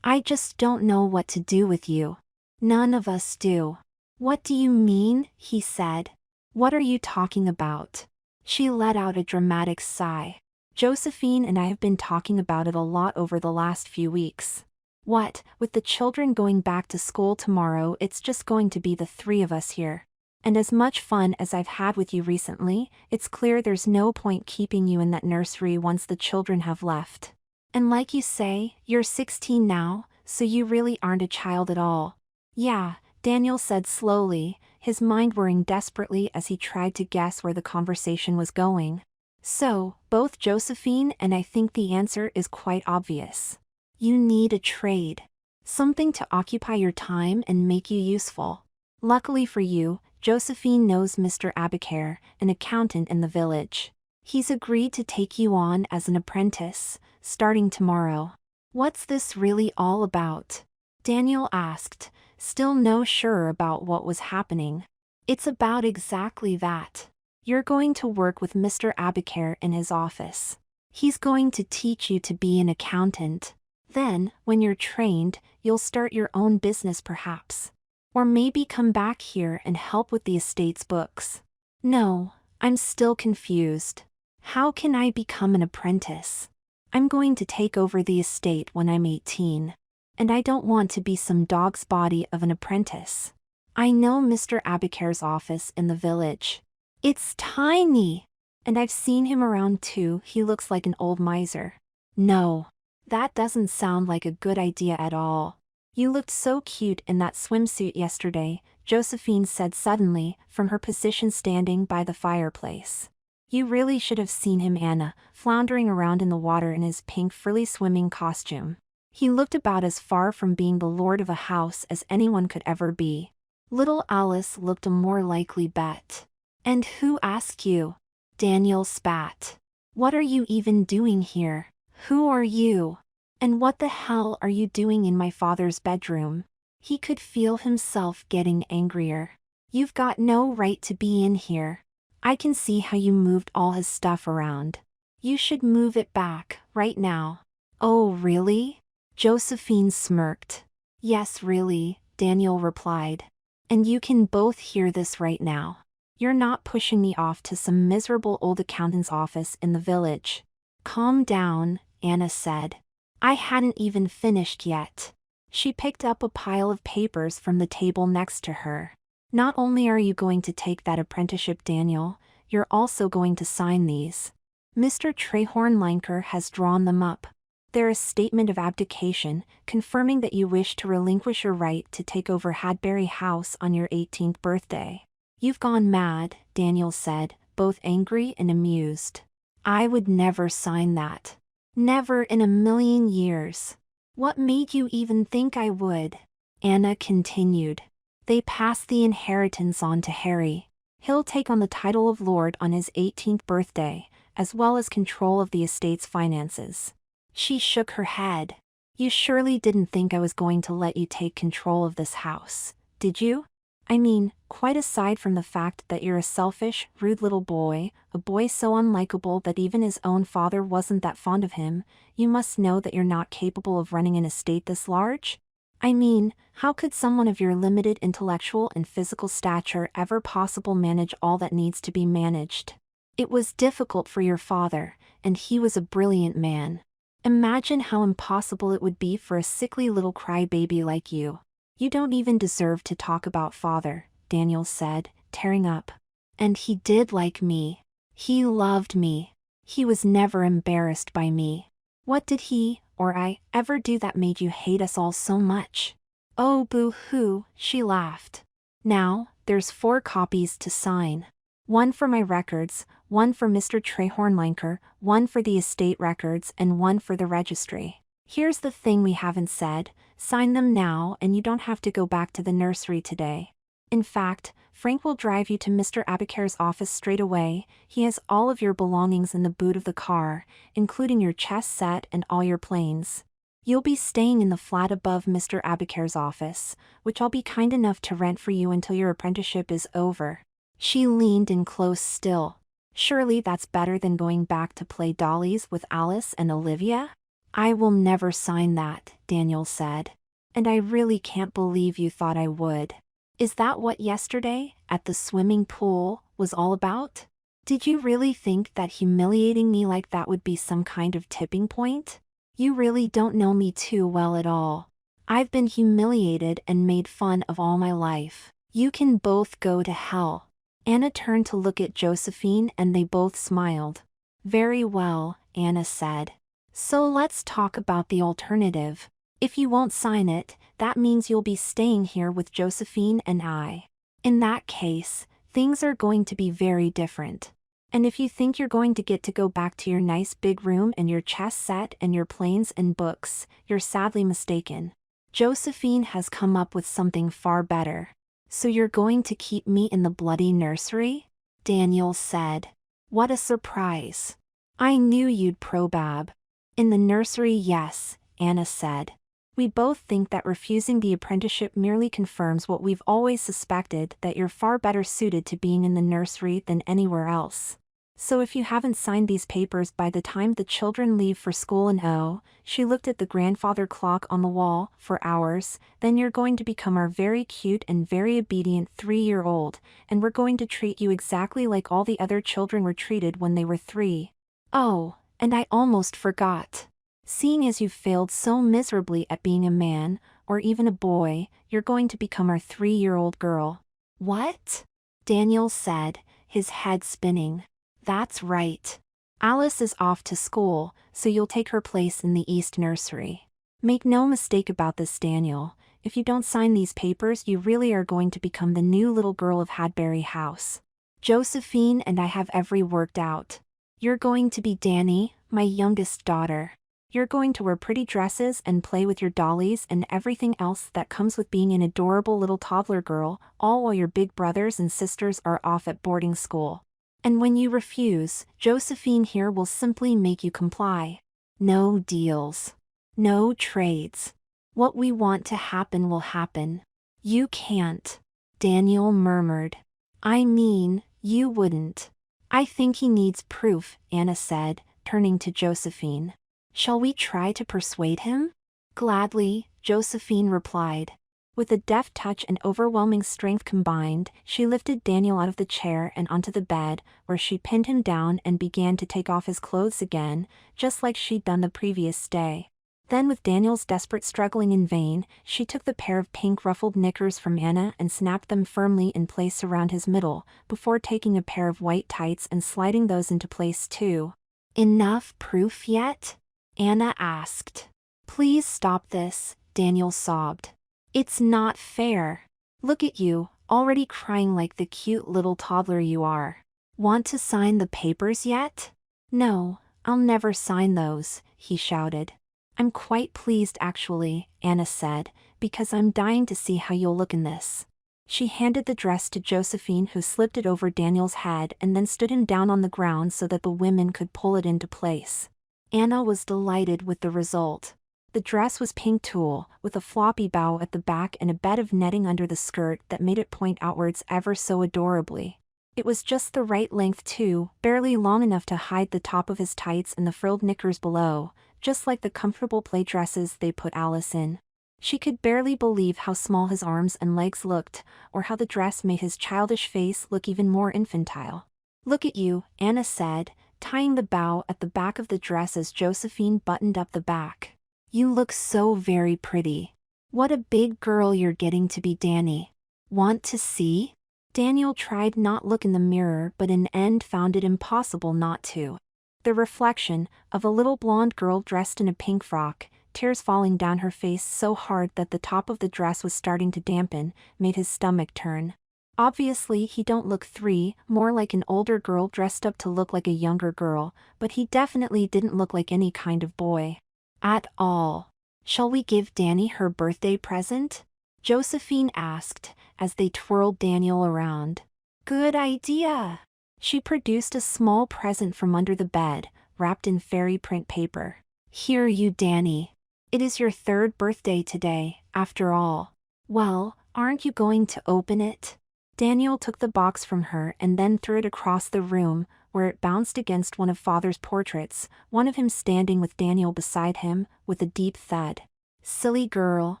I just don't know what to do with you. None of us do. What do you mean? He said. What are you talking about? She let out a dramatic sigh. Josephine and I have been talking about it a lot over the last few weeks. What, with the children going back to school tomorrow, it's just going to be the 3 of us here. And as much fun as I've had with you recently, it's clear there's no point keeping you in that nursery once the children have left. And like you say, you're 16 now, so you really aren't a child at all. Yeah, Daniel said slowly, his mind whirring desperately as he tried to guess where the conversation was going. So, both Josephine and I think the answer is quite obvious. You need a trade. Something to occupy your time and make you useful. Luckily for you, Josephine knows Mr. Abacare, an accountant in the village. He's agreed to take you on as an apprentice, starting tomorrow. What's this really all about? Daniel asked, still no sure about what was happening. It's about exactly that. You're going to work with Mr. Abacare in his office. He's going to teach you to be an accountant. Then, when you're trained, you'll start your own business perhaps. Or maybe come back here and help with the estate's books. No, I'm still confused. How can I become an apprentice? I'm going to take over the estate when I'm 18. And I don't want to be some dog's body of an apprentice. I know Mr. Abacare's office in the village. It's tiny. And I've seen him around too. He looks like an old miser. No, that doesn't sound like a good idea at all. You looked so cute in that swimsuit yesterday, Josephine said suddenly, from her position standing by the fireplace. You really should have seen him, Anna, floundering around in the water in his pink frilly swimming costume. He looked about as far from being the lord of a house as anyone could ever be. Little Alice looked a more likely bet. And who asked you? Daniel spat. What are you even doing here? Who are you? And what the hell are you doing in my father's bedroom? He could feel himself getting angrier. You've got no right to be in here. I can see how you moved all his stuff around. You should move it back, right now. Oh, really? Josephine smirked. Yes, really, Daniel replied. And you can both hear this right now. You're not pushing me off to some miserable old accountant's office in the village. Calm down, Anna said. I hadn't even finished yet. She picked up a pile of papers from the table next to her. Not only are you going to take that apprenticeship, Daniel, you're also going to sign these. Mr. Trehorn-Leinker has drawn them up. They're a statement of abdication, confirming that you wish to relinquish your right to take over Hadbury House on your 18th birthday. You've gone mad, Daniel said, both angry and amused. I would never sign that. Never in a million years. What made you even think I would? Anna continued. They passed the inheritance on to Harry. He'll take on the title of Lord on his 18th birthday, as well as control of the estate's finances. She shook her head. You surely didn't think I was going to let you take control of this house, did you? I mean, quite aside from the fact that you're a selfish, rude little boy, a boy so unlikable that even his own father wasn't that fond of him, you must know that you're not capable of running an estate this large? I mean, how could someone of your limited intellectual and physical stature ever possibly manage all that needs to be managed? It was difficult for your father, and he was a brilliant man. Imagine how impossible it would be for a sickly little crybaby like you. You don't even deserve to talk about father, Daniel said, tearing up. And he did like me. He loved me. He was never embarrassed by me. What did he, or I, ever do that made you hate us all so much? Oh, boo-hoo, she laughed. Now, there's 4 copies to sign. 1 for my records, 1 for Mr. Trehorn-Leinker, 1 for the estate records, and 1 for the registry. Here's the thing we haven't said, sign them now and you don't have to go back to the nursery today. In fact, Frank will drive you to Mr. Abacare's office straight away. He has all of your belongings in the boot of the car, including your chess set and all your planes. You'll be staying in the flat above Mr. Abacare's office, which I'll be kind enough to rent for you until your apprenticeship is over. She leaned in close still. Surely that's better than going back to play dollies with Alice and Olivia? I will never sign that, Daniel said. And I really can't believe you thought I would. Is that what yesterday, at the swimming pool, was all about? Did you really think that humiliating me like that would be some kind of tipping point? You really don't know me too well at all. I've been humiliated and made fun of all my life. You can both go to hell. Anna turned to look at Josephine and they both smiled. Very well, Anna said. So let's talk about the alternative. If you won't sign it, that means you'll be staying here with Josephine and I. In that case, things are going to be very different. And if you think you're going to go back to your nice big room and your chess set and your planes and books, you're sadly mistaken. Josephine has come up with something far better. So you're going to keep me in the bloody nursery? Daniel said. What a surprise. I knew you'd probab. In the nursery, yes, Anna said. We both think that refusing the apprenticeship merely confirms what we've always suspected, that you're far better suited to being in the nursery than anywhere else. So if you haven't signed these papers by the time the children leave for school and she looked at the grandfather clock on the wall, for hours, then you're going to become our very cute and very obedient 3-year-old, and we're going to treat you exactly like all the other children were treated when they were 3. Oh, and I almost forgot. Seeing as you've failed so miserably at being a man, or even a boy, you're going to become our 3-year-old girl. What? Daniel said, his head spinning. That's right. Alice is off to school, so you'll take her place in the East Nursery. Make no mistake about this, Daniel. If you don't sign these papers, you really are going to become the new little girl of Hadbury House. Josephine and I have every worked out. You're going to be Danny, my youngest daughter. You're going to wear pretty dresses and play with your dollies and everything else that comes with being an adorable little toddler girl, all while your big brothers and sisters are off at boarding school. And when you refuse, Josephine here will simply make you comply. No deals. No trades. What we want to happen will happen. You can't. Daniel murmured. I mean, you wouldn't. I think he needs proof, Anna said, turning to Josephine. Shall we try to persuade him? Gladly, Josephine replied. With a deft touch and overwhelming strength combined, she lifted Daniel out of the chair and onto the bed, where she pinned him down and began to take off his clothes again, just like she'd done the previous day. Then, with Daniel's desperate struggling in vain, she took the pair of pink ruffled knickers from Anna and snapped them firmly in place around his middle, before taking a pair of white tights and sliding those into place too. Enough proof yet? Anna asked. Please stop this, Daniel sobbed. It's not fair. Look at you, already crying like the cute little toddler you are. Want to sign the papers yet? No, I'll never sign those, he shouted. I'm quite pleased actually, Anna said, because I'm dying to see how you'll look in this. She handed the dress to Josephine, who slipped it over Daniel's head and then stood him down on the ground so that the women could pull it into place. Anna was delighted with the result. The dress was pink tulle, with a floppy bow at the back and a bed of netting under the skirt that made it point outwards ever so adorably. It was just the right length too, barely long enough to hide the top of his tights and the frilled knickers below, just like the comfortable play dresses they put Alice in. She could barely believe how small his arms and legs looked, or how the dress made his childish face look even more infantile. Look at you, Anna said, tying the bow at the back of the dress as Josephine buttoned up the back. You look so very pretty. What a big girl you're getting to be, Danny. Want to see? Daniel tried not look in the mirror, but in the end found it impossible not to. The reflection of a little blonde girl dressed in a pink frock, tears falling down her face so hard that the top of the dress was starting to dampen, made his stomach turn. Obviously he don't look 3, more like an older girl dressed up to look like a younger girl, but he definitely didn't look like any kind of boy. At all. Shall we give Danny her birthday present? Josephine asked, as they twirled Daniel around. Good idea. She produced a small present from under the bed, wrapped in fairy print paper. Here you, Danny. It is your 3rd birthday today, after all. Well, aren't you going to open it? Daniel took the box from her and then threw it across the room, where it bounced against one of Father's portraits, one of him standing with Daniel beside him, with a deep thud. Silly girl,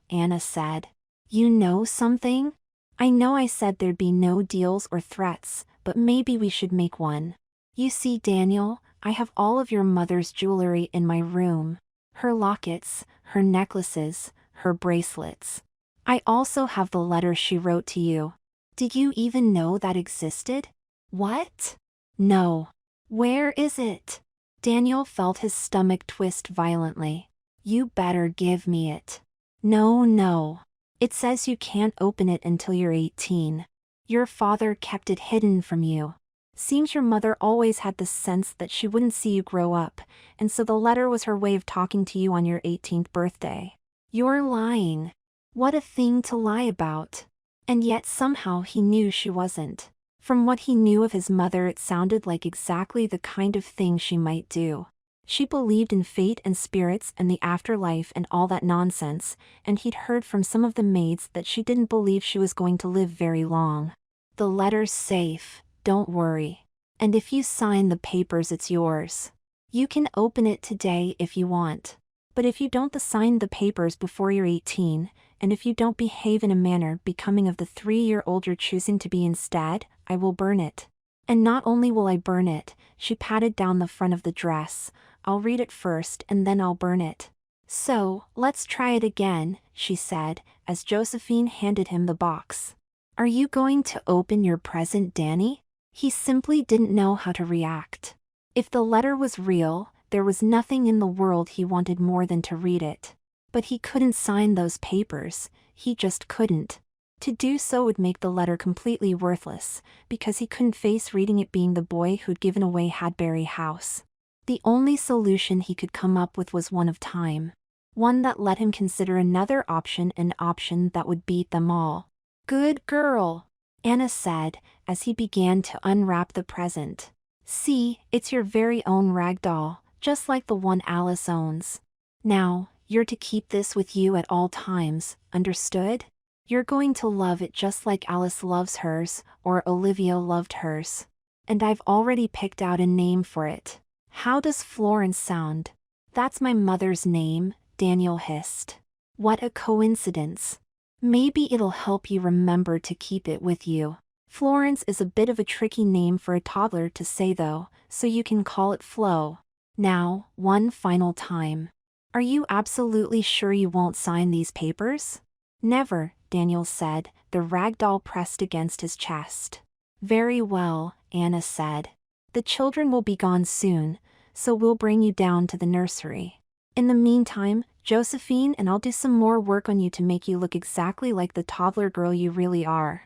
Anna said. You know something? I know I said there'd be no deals or threats, but maybe we should make one. You see, Daniel, I have all of your mother's jewelry in my room. Her lockets, her necklaces, her bracelets. I also have the letter she wrote to you. Did you even know that existed? What? No. Where is it? Daniel felt his stomach twist violently. You better give me it. No. It says you can't open it until you're 18. Your father kept it hidden from you. Seems your mother always had the sense that she wouldn't see you grow up, and so the letter was her way of talking to you on your 18th birthday. You're lying. What a thing to lie about. And yet somehow he knew she wasn't. From what he knew of his mother, it sounded like exactly the kind of thing she might do. She believed in fate and spirits and the afterlife and all that nonsense, and he'd heard from some of the maids that she didn't believe she was going to live very long. The letter's safe, don't worry. And if you sign the papers, it's yours. You can open it today if you want. But if you don't sign the papers before you're 18, and if you don't behave in a manner becoming of the 3-year-old you're choosing to be instead, I will burn it. And not only will I burn it, she patted down the front of the dress, I'll read it first and then I'll burn it. So, let's try it again, she said, as Josephine handed him the box. Are you going to open your present, Danny? He simply didn't know how to react. If the letter was real, there was nothing in the world he wanted more than to read it. But he couldn't sign those papers, he just couldn't. To do so would make the letter completely worthless, because he couldn't face reading it being the boy who'd given away Hadbury House. The only solution he could come up with was one of time. One that let him consider another option, an option that would beat them all. Good girl, Anna said, as he began to unwrap the present. See, it's your very own rag doll, just like the one Alice owns. Now, you're to keep this with you at all times, understood? You're going to love it just like Alice loves hers, or Olivia loved hers. And I've already picked out a name for it. How does Florence sound? That's my mother's name, Daniel hissed. What a coincidence. Maybe it'll help you remember to keep it with you. Florence is a bit of a tricky name for a toddler to say though, so you can call it Flo. Now, one final time. Are you absolutely sure you won't sign these papers? Never, Daniel said, the rag doll pressed against his chest. Very well, Anna said. The children will be gone soon, so we'll bring you down to the nursery. In the meantime, Josephine and I'll do some more work on you to make you look exactly like the toddler girl you really are.